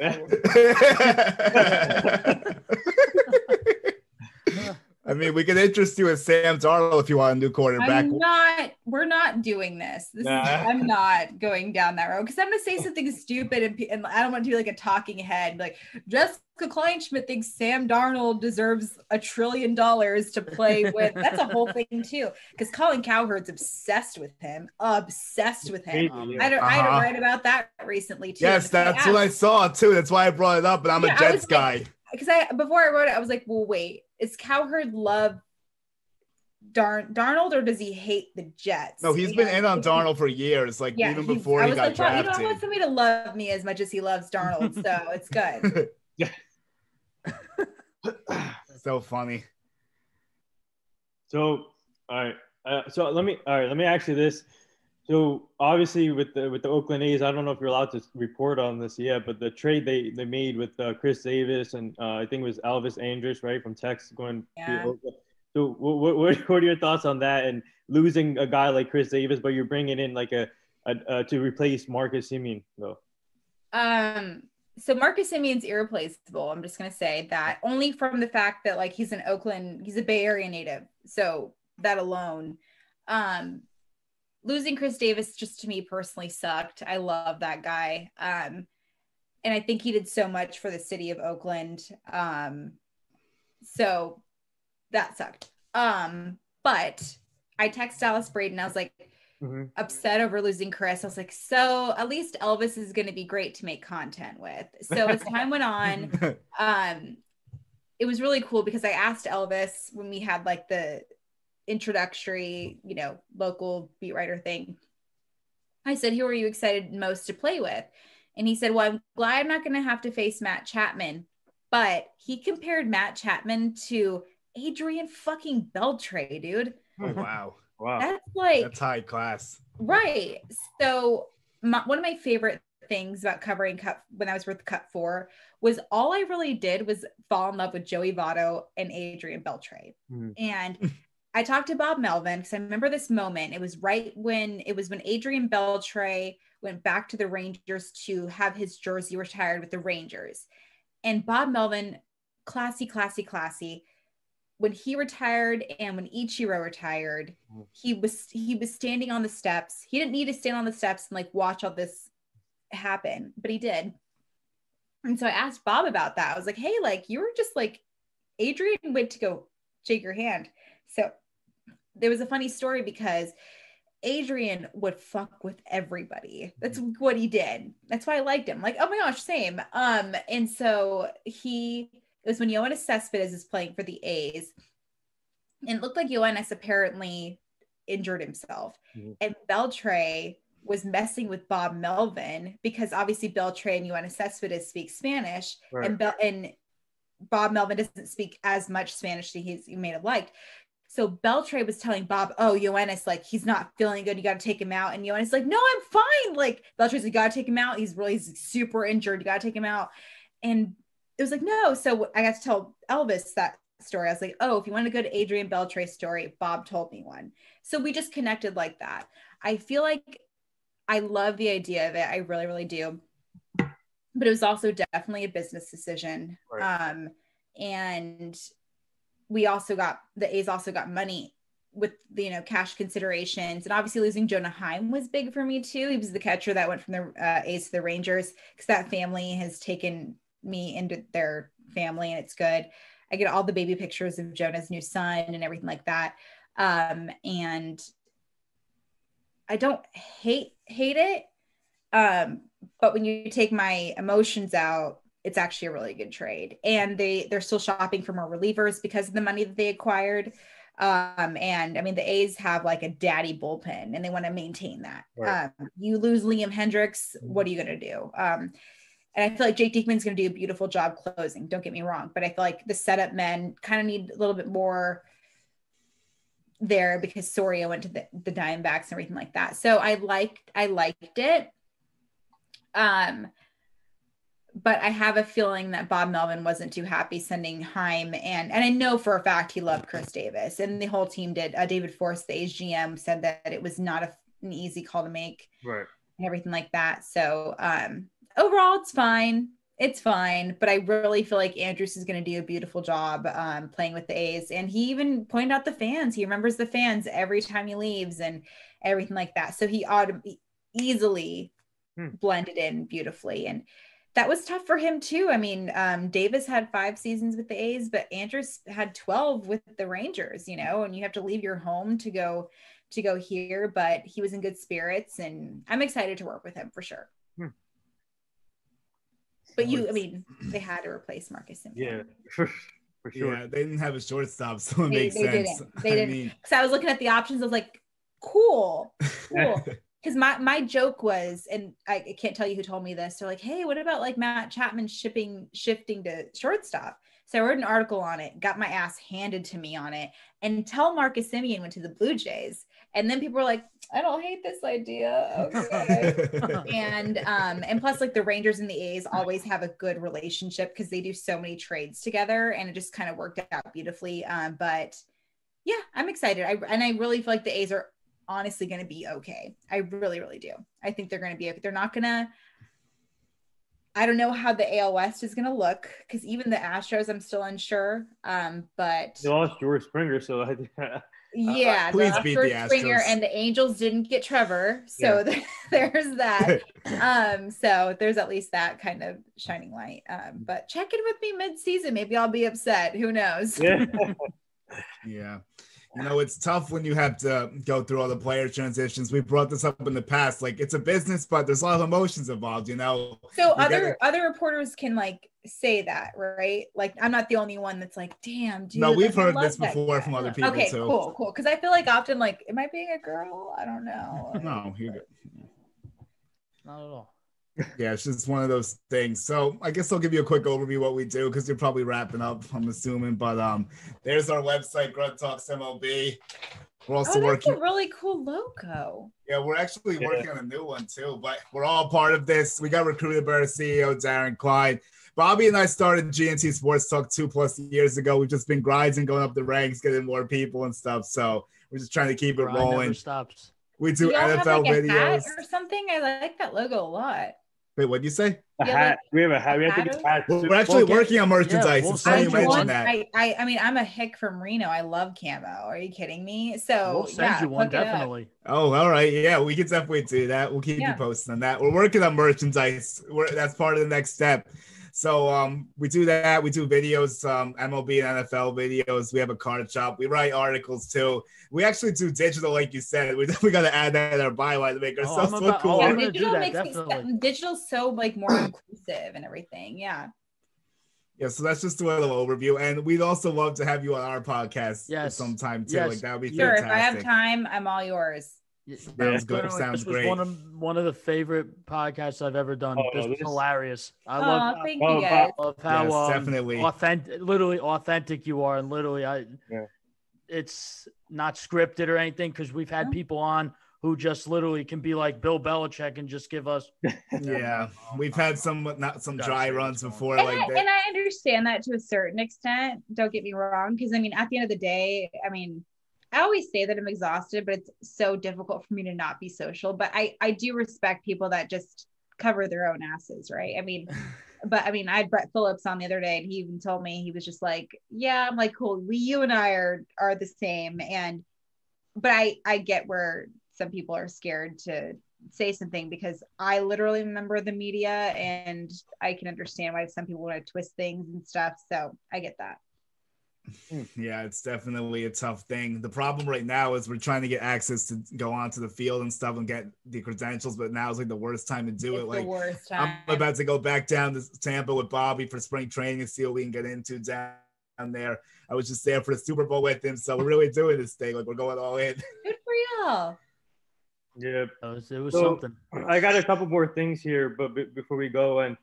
I mean, we could interest you in Sam Darnold if you want a new quarterback. We're not doing this. I'm not going down that road, because I'm going to say something stupid and I don't want to be like a talking head. Like Jessica Kleinschmidt thinks Sam Darnold deserves $1 trillion to play with. That's a whole thing too, because Colin Cowherd's obsessed with him. I had to write about that recently too. Yes, that's what I saw too. That's why I brought it up, but I'm a Jets guy. Because before I wrote it, I was like, well, wait, is Cowherd love Darnold, or does he hate the Jets? No, he's been in on Darnold for years, even before he got drafted. I want somebody to love me as much as he loves Darnold, so it's good. So funny. So, all right. Let me ask you this. So obviously with the Oakland A's, I don't know if you're allowed to report on this yet, but the trade they made with Chris Davis and I think it was Elvis Andrus, right, from Texas going to Oakland. So what are your thoughts on that and losing a guy like Chris Davis, but you're bringing in like a to replace Marcus Semien though? So Marcus Semien's irreplaceable. I'm just gonna say that only from the fact that like he's an Oakland, he's a Bay Area native. So that alone. Losing Chris Davis just to me personally sucked. I love that guy. And I think he did so much for the city of Oakland. So that sucked. But I texted Dallas Braden. I was like, upset over losing Chris. I was like, so at least Elvis is going to be great to make content with. So as time went on, it was really cool because I asked Elvis when we had like the introductory, local beat writer thing. I said, who are you excited most to play with? And he said, well, I'm glad I'm not going to have to face Matt Chapman. But he compared Matt Chapman to Adrian fucking Beltre, dude. Oh, wow. Wow. That's high class. Right. So one of my favorite things about covering Cut when I was with Cut 4 was all I really did was fall in love with Joey Votto and Adrian Beltre. And I talked to Bob Melvin because I remember this moment. It was when Adrian Beltre went back to the Rangers to have his jersey retired with the Rangers. And Bob Melvin, classy. When he retired and when Ichiro retired, he was standing on the steps. He didn't need to stand on the steps and like watch all this happen, but he did. And so I asked Bob about that. I was like, hey, like you were just like Adrian went to go shake your hand. So there was a funny story because Adrian would fuck with everybody. That's what he did. That's why I liked him. Like, oh my gosh, same. And so it was when Yoenis Cespedes is playing for the A's. And it looked like Yoenis apparently injured himself. And Beltre was messing with Bob Melvin because obviously Beltre and Yoenis Cespedes speak Spanish. Right. And Bob Melvin doesn't speak as much Spanish as he may have liked. So Beltre was telling Bob, oh, Yoenis, like, he's not feeling good. You got to take him out. And Yoenis like, no, I'm fine. Like, Beltre's like, you got to take him out. He's super injured. You got to take him out. And it was like, no. So I got to tell Elvis that story. I was like, oh, if you want a good Adrian Beltre story, Bob told me one. So we just connected like that. I feel like I love the idea of it. I really, really do. But it was also definitely a business decision. Right. And the A's also got money with the, cash considerations. And obviously losing Jonah Heim was big for me too. He was the catcher that went from the A's to the Rangers because that family has taken me into their family and it's good. I get all the baby pictures of Jonah's new son and everything like that. And I don't hate it. But when you take my emotions out, it's actually a really good trade. And they're still shopping for more relievers because of the money that they acquired. And I mean, the A's have like a daddy bullpen and they want to maintain that. Right. You lose Liam Hendricks, what are you going to do? And I feel like Jake Diekman's going to do a beautiful job closing. Don't get me wrong, but I feel like the setup men kind of need a little bit more there because Soria went to the Diamondbacks and everything like that. So I liked it. But I have a feeling that Bob Melvin wasn't too happy sending Heim. And I know for a fact he loved Chris Davis and the whole team did. David Force, the A's GM, said that it was not an easy call to make. Right. And everything like that. So overall, it's fine. It's fine. But I really feel like Andrus is going to do a beautiful job playing with the A's. And he even pointed out the fans. He remembers the fans every time he leaves and everything like that. So he easily blended in beautifully. And that was tough for him too. I mean, Davis had 5 seasons with the A's, but Andrus had 12 with the Rangers, and you have to leave your home to go here, but he was in good spirits and I'm excited to work with him for sure. But they had to replace Marcus Semien. Yeah, for sure. Yeah, they didn't have a shortstop, so it makes sense. They didn't. Because I was looking at the options, I was like, cool. Because my joke was, and I can't tell you who told me this. They're like, hey, what about like Matt Chapman shifting to shortstop? So I wrote an article on it, got my ass handed to me on it, until Marcus Semien went to the Blue Jays. And then people were like, I don't hate this idea. Okay. and plus, like, the Rangers and the A's always have a good relationship because they do so many trades together, and it just kind of worked out beautifully. But yeah, I'm excited. I really feel like the A's are honestly going to be okay. I really, really do. I think they're going to be okay. They're not going to, I don't know how the AL West is going to look, because even the Astros, I'm still unsure. But they lost George Springer, so I think. Yeah, please the beat the Astros Springer, Astros. and the Angels didn't get Trevor, so there's that. So there's at least that kind of shining light. But check in with me mid-season. Maybe I'll be upset. Who knows? Yeah. Yeah. You know, it's tough when you have to go through all the player transitions. We brought this up in the past. Like, it's a business, but there's a lot of emotions involved, you know? So other reporters can, like, say that, right? Like, I'm not the only one that's like, damn, dude. No, we've heard this before from other people, okay, too. Cool. Because I feel like often, like, am I being a girl? I don't know. No, you're good. Not at all. Yeah, it's just one of those things. So I guess I'll give you a quick overview of what we do, because you're probably wrapping up, I'm assuming. But there's our website, Grunt Talks MLB. We're also working. A really cool logo. Yeah, we're actually working on a new one too. But we're all part of this. We got recruited by our CEO, Darren Klein. Bobby and I started GNT Sports Talk 2+ years ago. We've just been grinding, going up the ranks, getting more people and stuff. So we're just trying to keep it rolling. Never stops. We do NFL have, like, videos hat or something. I like that logo a lot. Wait, what'd you say? A hat. We have a hat. We have to get hats. We're actually working on merchandise. Yeah, it's funny you mention that. I mean, I'm a hick from Reno. I love camo. Are you kidding me? So we'll send you one, definitely. Oh, all right. Yeah, we can definitely do that. We'll keep you posted on that. We're working on merchandise. That's part of the next step. So we do that. We do videos, MLB and NFL videos. We have a card shop. We write articles too. We actually do digital, like you said. We got to add that in our bio to make ourselves look cool. Digital's so, like, more inclusive and everything. Yeah. Yeah, so that's just a little overview, and we'd also love to have you on our podcast sometime too. Like, that would be fantastic. If I have time, I'm all yours. Sounds good. Sounds great. This was one of the favorite podcasts I've ever done. This was hilarious. I love how definitely authentic you are, and literally it's not scripted or anything, because we've had people on who just literally can be like Bill Belichick and just give us. Yeah, we've had some dry runs before, and like that. And I understand that to a certain extent. Don't get me wrong, because I mean, at the end of the day, I mean, I always say that I'm exhausted, but it's so difficult for me to not be social. But I do respect people that just cover their own asses, right? I mean, but I mean, I had Brett Phillips on the other day, and he even told me, he was just like, yeah, I'm like, cool. You and I are the same. But I get where some people are scared to say something, because I literally remember the media, and I can understand why some people want to twist things and stuff. So I get that. Yeah, it's definitely a tough thing. The problem right now is we're trying to get access to go onto the field and stuff and get the credentials, but now is like the worst time to do it. Like, the worst time. I'm about to go back down to Tampa with Bobby for spring training and see what we can get into down there. I was just there for the Super Bowl with him, so we're really doing this thing. Like, we're going all in. Good for y'all. Yeah, it was something. I got a couple more things here, but before we go, and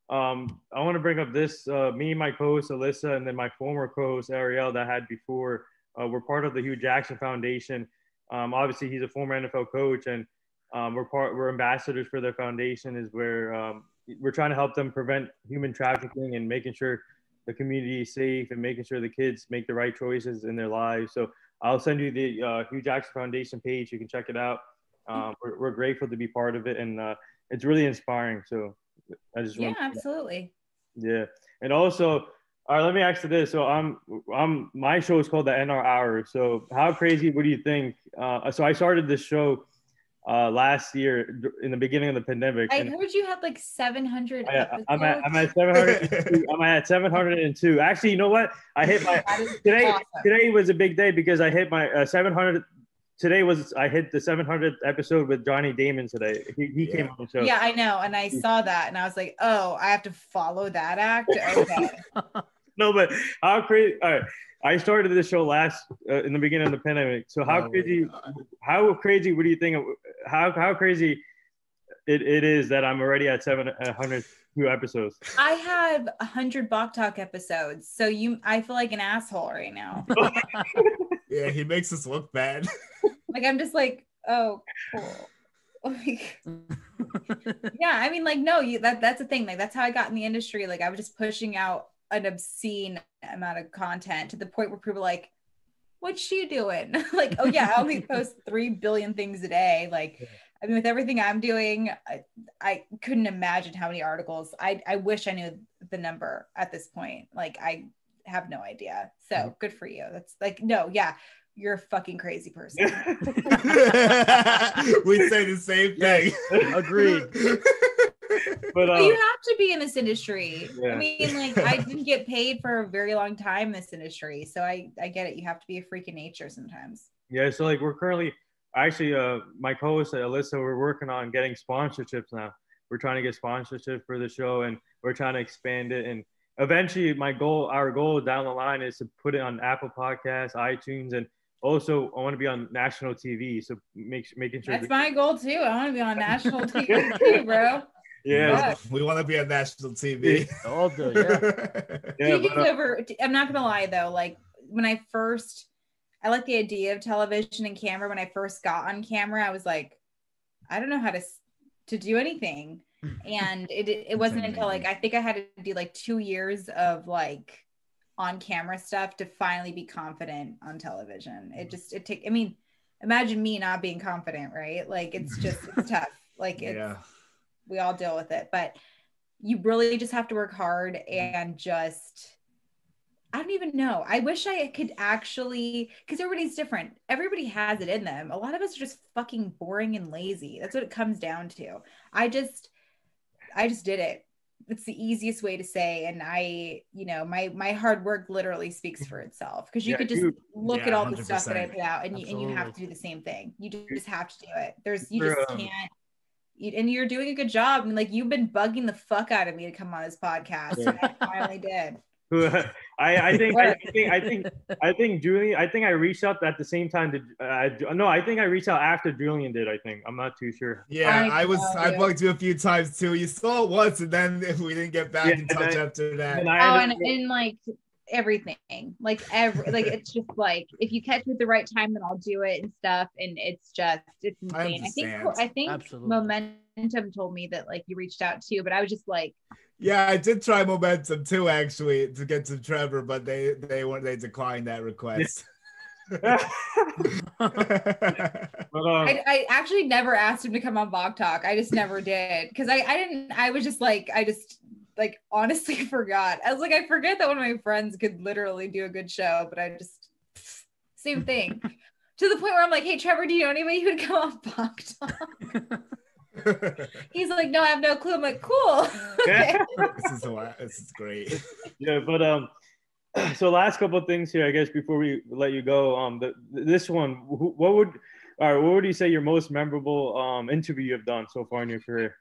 I want to bring up this. Me and my co-host Alyssa, and then my former co-host Ariel that I had before, we're part of the Hugh Jackson Foundation. Obviously, he's a former NFL coach, and we're ambassadors for their foundation. Is where we're trying to help them prevent human trafficking and making sure the community is safe and making sure the kids make the right choices in their lives. So I'll send you the Hugh Jackson Foundation page. You can check it out. We're grateful to be part of it, and it's really inspiring. So I just absolutely. Yeah, and also, all right, let me ask you this. So my show is called the NR Hour. So how crazy? What do you think? So I started this show last year in the beginning of the pandemic. I heard you had like 700 episodes. I'm at 702. I'm at 702. Actually, you know what? I hit my today. Awesome. Today was a big day because I hit my 700. I hit the 700th episode with Johnny Damon today. He came on the show. Yeah, I know. And I saw that and I was like, oh, I have to follow that act. Okay. No, but how crazy. All right. I started this show in the beginning of the pandemic. So how crazy would you think how crazy it is that I'm already at 700? few episodes. I have 100 Bok Talk episodes, so I feel like an asshole right now. Yeah, he makes us look bad. Like I'm just like, oh, cool. Like, yeah, I mean, like, no, that's the thing. Like, that's how I got in the industry. Like, I was just pushing out an obscene amount of content to the point where people are like, what's she doing? Like, oh yeah, I only post 3 billion things a day. Like, I mean, with everything I'm doing, I couldn't imagine how many articles. I wish I knew the number at this point. Like, I have no idea. So good for you. That's like, no, yeah, you're a fucking crazy person. We say the same thing. Agreed. But you have to be in this industry. Yeah. I mean, like, I didn't get paid for a very long time in this industry, so I get it. You have to be a freak of nature sometimes. Yeah, so like we're currently actually my co-host Alyssa, we're working on getting sponsorships now. We're trying to get sponsorship for the show, and we're trying to expand it. And eventually, our goal down the line is to put it on Apple Podcasts, iTunes, and also I want to be on national TV. So making sure that's my goal too. I want to be on national TV too, bro. Yeah, we want to be on national TV. All do, yeah. I'm not gonna lie though, like when I like the idea of television and camera. When I first got on camera, I was like, I don't know how to do anything, and it wasn't until like I think I had to do like 2 years of like on camera stuff to finally be confident on television. I mean, imagine me not being confident, right? Like it's tough. Like we all deal with it, but you really just have to work hard and just, I don't even know. I wish I could actually, because everybody's different. Everybody has it in them. A lot of us are just fucking boring and lazy. That's what it comes down to. I just did it. It's the easiest way to say. And my hard work literally speaks for itself, because you could just look at all the 100%. stuff that I put out and you have to do the same thing. You just have to do it. You just can't. And you're doing a good job. And like, you've been bugging the fuck out of me to come on this podcast. And I finally did. I think Julian. I think I reached out at the same time to. I think I reached out after Julian did. I think I'm not too sure. Yeah, I bugged you a few times too. You saw it once, and then we didn't get back in touch after that. And like everything, like it's just like if you catch me at the right time, then I'll do it and stuff. And it's insane. I think Absolutely. Momentum told me that like you reached out too, but I was just like. Yeah, I did try Momentum too, actually, to get to Trevor, but they declined that request. I actually never asked him to come on Bok Talk. I just never did, because I just honestly forgot. I was like, I forget that one of my friends could literally do a good show, but I just same thing to the point where I'm like, hey Trevor, do you know anybody who would come on Bok Talk? He's like, no, I have no clue. I'm like, cool. Okay. This is great. Yeah, but so last couple of things here, I guess, before we let you go. This one, what would you say your most memorable interview you've done so far in your career?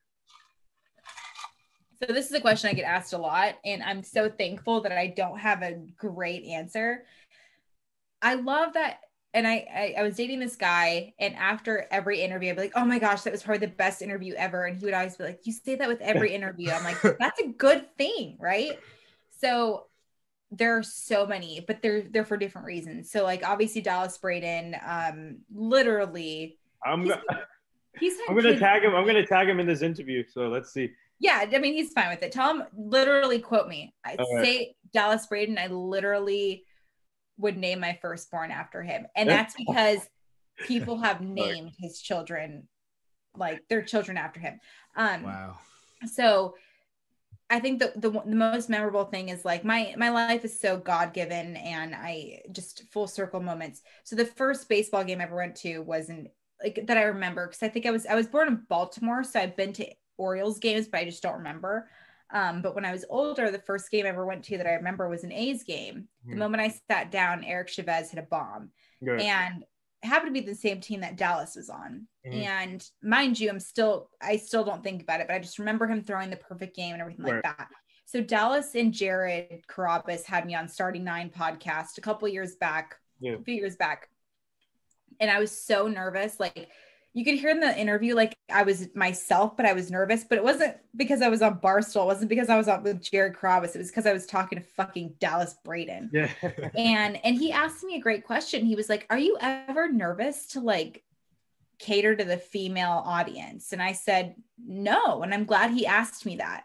So this is a question I get asked a lot, and I'm so thankful that I don't have a great answer. I love that. And I was dating this guy, and after every interview, I'd be like, oh my gosh, that was probably the best interview ever. And he would always be like, you say that with every interview. I'm like, that's a good thing, right? So there are so many, but they're for different reasons. So like obviously Dallas Braden, literally I'm gonna tag him. I'm gonna tag him in this interview. So let's see. Yeah, I mean, he's fine with it. Tell him, literally quote me. I say Dallas Braden, I literally would name my firstborn after him. And that's because people have named his children, like their children after him. Wow. So I think the most memorable thing is like my life is so God-given, and I just full circle moments. So the first baseball game I ever went to wasn't like that I remember, because I think I was born in Baltimore, so I've been to Orioles games, but I just don't remember. But when I was older, the first game I ever went to that I remember was an A's game. The moment I sat down, Eric Chavez hit a bomb. Good. And it happened to be the same team that Dallas was on. And mind you, I still don't think about it, but I just remember him throwing the perfect game and everything like that. So Dallas and Jared Carabas had me on Starting Nine podcast a few years back. And I was so nervous. Like, you could hear in the interview, like I was myself, but I was nervous, but it wasn't because I was on Barstool. It wasn't because I was on with Jared Carrabis. It was because I was talking to fucking Dallas Braden. Yeah. and he asked me a great question. He was like, are you ever nervous to like cater to the female audience? And I said, no. And I'm glad he asked me that.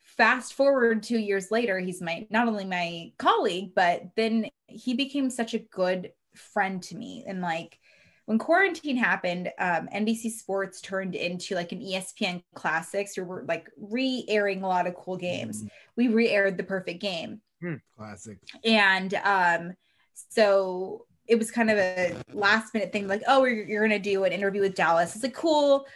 Fast forward 2 years later, he's not only my colleague, but then he became such a good friend to me. And like, when quarantine happened, NBC Sports turned into like an ESPN Classics, or we're like re-airing a lot of cool games. We re-aired The Perfect Game. Classic. And so it was kind of a last minute thing, like, oh, you're going to do an interview with Dallas. It's like, cool.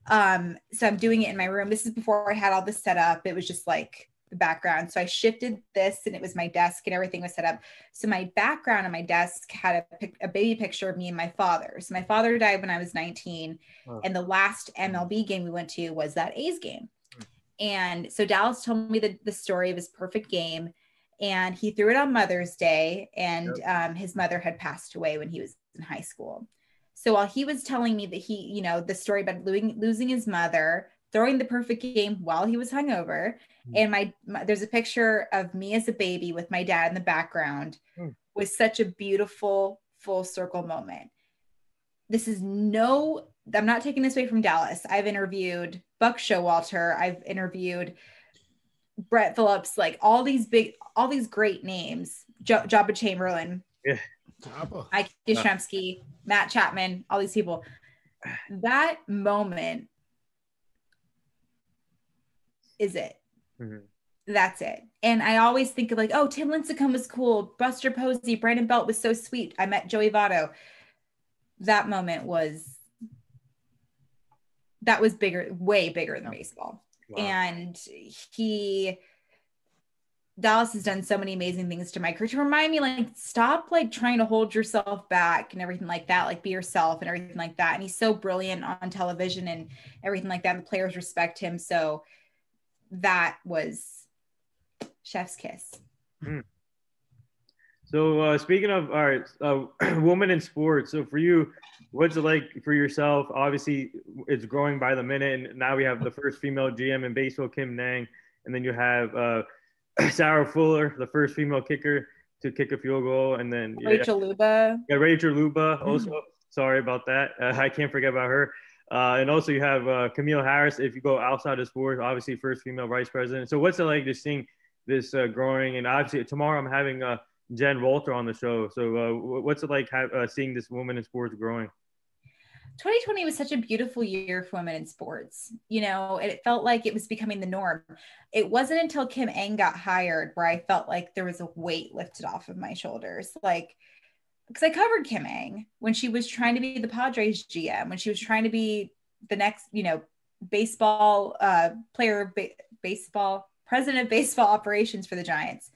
So I'm doing it in my room. This is before I had all this set up. It was just like the background. So I shifted this, and it was my desk and everything was set up. So my background on my desk had a baby picture of me and my father. So my father died when I was 19. Oh. And the last MLB game we went to was that A's game. And so Dallas told me the story of his perfect game, and he threw it on Mother's Day, and his mother had passed away when he was in high school. So while he was telling me that he, the story about losing his mother, throwing the perfect game while he was hungover, and there's a picture of me as a baby with my dad in the background, was such a beautiful full circle moment. I'm not taking this away from Dallas. I've interviewed Buck Showalter. I've interviewed Brett Phillips, like all these great names, Jabba Chamberlain, Ike Yastrzemski, Matt Chapman, all these people. That moment is it. That's it. And I always think of like, oh, Tim Lincecum was cool. Buster Posey, Brandon Belt was so sweet. I met Joey Votto. That moment was bigger, way bigger than baseball. Wow. And Dallas has done so many amazing things to my career to remind me, like, stop like trying to hold yourself back and everything like that, like be yourself and everything like that. And he's so brilliant on television and everything like that. And the players respect him. So that was chef's kiss. So speaking of, all right, woman in sports. So for you, what's it like for yourself? Obviously, it's growing by the minute, and now we have the first female GM in baseball, Kim Nang, and then you have Sarah Fuller, the first female kicker to kick a field goal, and then Rachel Luba. Yeah, Rachel Luba also. Sorry about that. I can't forget about her. And also you have Camille Harris. If you go outside of sports, obviously first female vice president. So what's it like just seeing this growing? And obviously tomorrow I'm having Jen Walter on the show. So what's it like seeing this woman in sports growing? 2020 was such a beautiful year for women in sports. It felt like it was becoming the norm. It wasn't until Kim Ng got hired where I felt like there was a weight lifted off of my shoulders. Like, because I covered Kim Ng when she was trying to be the Padres GM, when she was trying to be the next, baseball president of baseball operations for the Giants.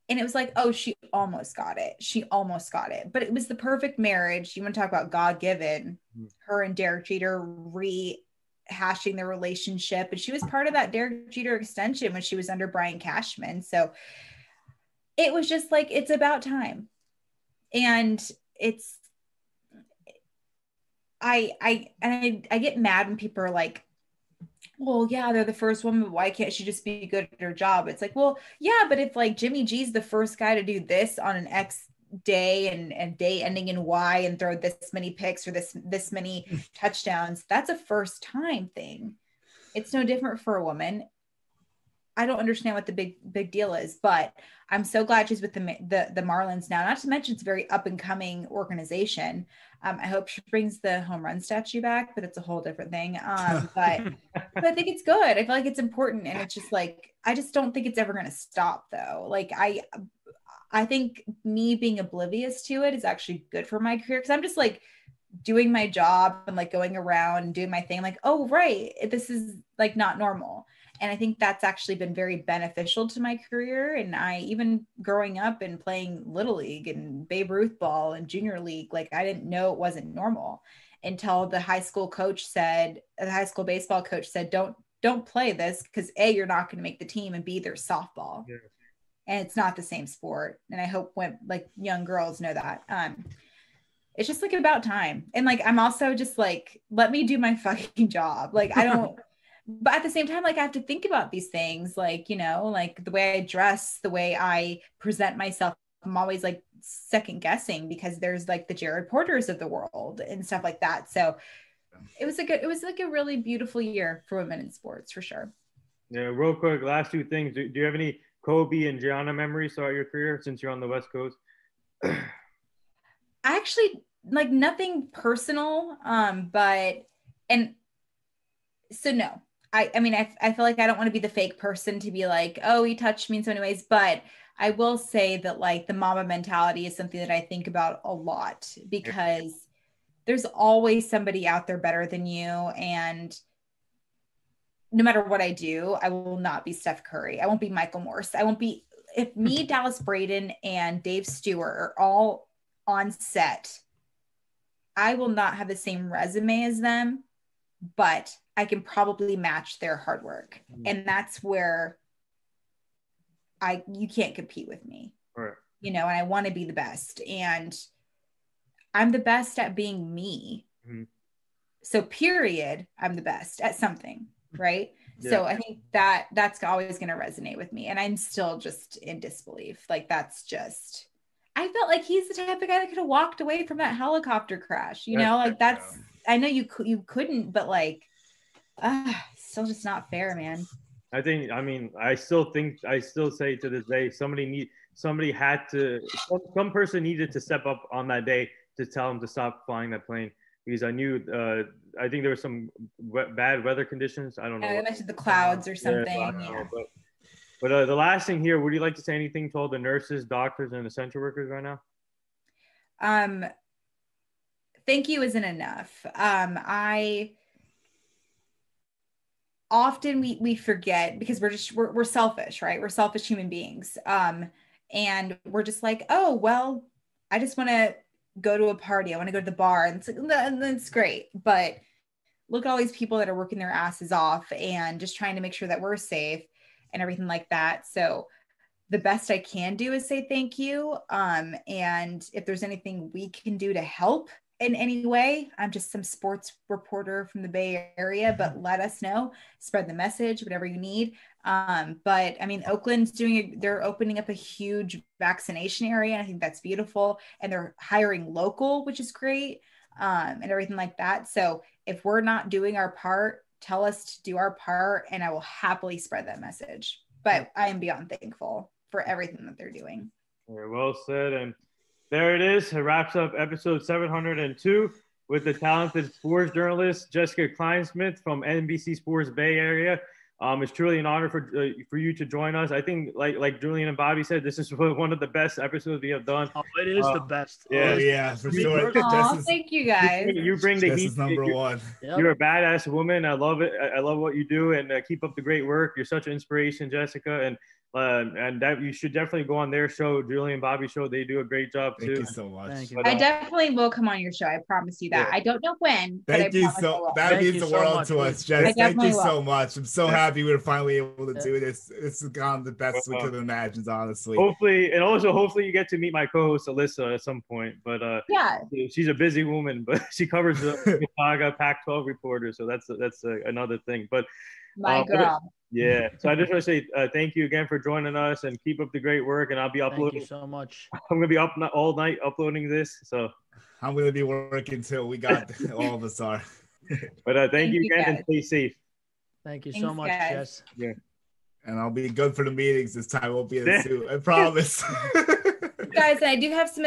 And it was like, oh, she almost got it. But it was the perfect marriage. You want to talk about God-given, her and Derek Jeter rehashing their relationship. And she was part of that Derek Jeter extension when she was under Brian Cashman. So it was just like, it's about time. And I get mad when people are like, well, yeah, they're the first woman, but why can't she just be good at her job? It's like, well, yeah, but if like Jimmy G's the first guy to do this on an X day and day ending in Y and throw this many picks or this many touchdowns, that's a first time thing. It's no different for a woman. I don't understand what the big deal is, but I'm so glad she's with the Marlins now. Not to mention it's a very up and coming organization. I hope she brings the home run statue back, but it's a whole different thing. But I think it's good. I feel like it's important, and it's just like, I just don't think it's ever going to stop though. Like I think me being oblivious to it is actually good for my career, because I'm just like doing my job and like going around and doing my thing. Like, oh, right, this is like not normal. And I think that's actually been very beneficial to my career. And I, even growing up and playing Little League and Babe Ruth ball and Junior League, like I didn't know it wasn't normal until the high school baseball coach said, don't play this, because A, you're not going to make the team, and B, there's softball. Yeah. And it's not the same sport. And I hope when like young girls know that. it's just like about time. And like, I'm also just like, let me do my fucking job. Like, I don't, but at the same time, like I have to think about these things, like, you know, like the way I dress, the way I present myself. I'm always like second guessing because there's like the Jared Porters of the world and stuff like that. So it was like a really beautiful year for women in sports for sure. Yeah, real quick, last two things. Do you have any Kobe and Gianna memories throughout your career since you're on the West Coast? I actually like nothing personal, but and so no. I mean, I feel like I don't want to be the fake person to be like, oh, he touched me in so many ways, but I will say that like the mama mentality is something that I think about a lot because there's always somebody out there better than you. And no matter what I do, I will not be Steph Curry. I won't be Michael Morse. I won't be, if me, Dallas Braden, and Dave Stewart are all on set, I will not have the same resume as them, but I can probably match their hard work. And that's where you can't compete with me, right. You know, and I want to be the best, and I'm the best at being me. Mm-hmm. So period, I'm the best at something. Right. Yeah. So I think that's always going to resonate with me. And I'm still just in disbelief. Like, that's just, I felt like he's the type of guy that could have walked away from that helicopter crash, you know, like that's, I know you couldn't, but like, still just not fair, man. I still say to this day, some person needed to step up on that day to tell him to stop flying that plane. Because I knew, I think there were some bad weather conditions. I don't know. I mentioned the clouds or something. Yeah. But the last thing here, would you like to say anything to all the nurses, doctors, and essential workers right now? Thank you isn't enough. I often we forget because we're selfish, right? We're selfish human beings. And we're just like, oh, well, I just want to go to a party. I want to go to the bar. And it's great. But look at all these people that are working their asses off and just trying to make sure that we're safe and everything like that. So the best I can do is say thank you. And if there's anything we can do to help in any way, I'm just some sports reporter from the Bay Area, but let us know, spread the message, whatever you need. But I mean, Oakland's they're opening up a huge vaccination area. And I think that's beautiful. And they're hiring local, which is great. And everything like that. So if we're not doing our part, tell us to do our part and I will happily spread that message. But I am beyond thankful for everything that they're doing. Very well said. And there it is. It wraps up episode 702 with the talented sports journalist Jessica Kleinsschmdit from NBC Sports Bay Area. It's truly an honor for you to join us. I think, like Julian and Bobby said, this is one of the best episodes we have done. Oh, it is the best. Yeah, for sure. Thank you guys. You bring the heat. Number one. You're a badass woman. I love it. I love what you do, and keep up the great work. You're such an inspiration, Jessica, and that you should definitely go on their show, Julian and Bobby show. They do a great job too. Thank you so much. Thank you. I definitely will come on your show. I promise you that. Yeah. I don't know when. Thank you so. That means the world to us, Jess. Thank you so much. I'm so happy we were finally able to do this. This has gone the best we could have imagined, honestly. Hopefully you get to meet my co-host Alyssa at some point. But she's a busy woman, but she covers the Chicago Pac-12 reporter, so that's another thing. But my girl. Yeah. So I just want to say thank you again for joining us and keep up the great work. And I'll be uploading. Thank you so much. I'm going to be up all night uploading this. So I'm going to be working till we got all of us are. But thank you again and stay safe. Thank you so much, Jess. Yeah. And I'll be good for the meetings this time. I won't be in a suit. I promise. Guys, I do have some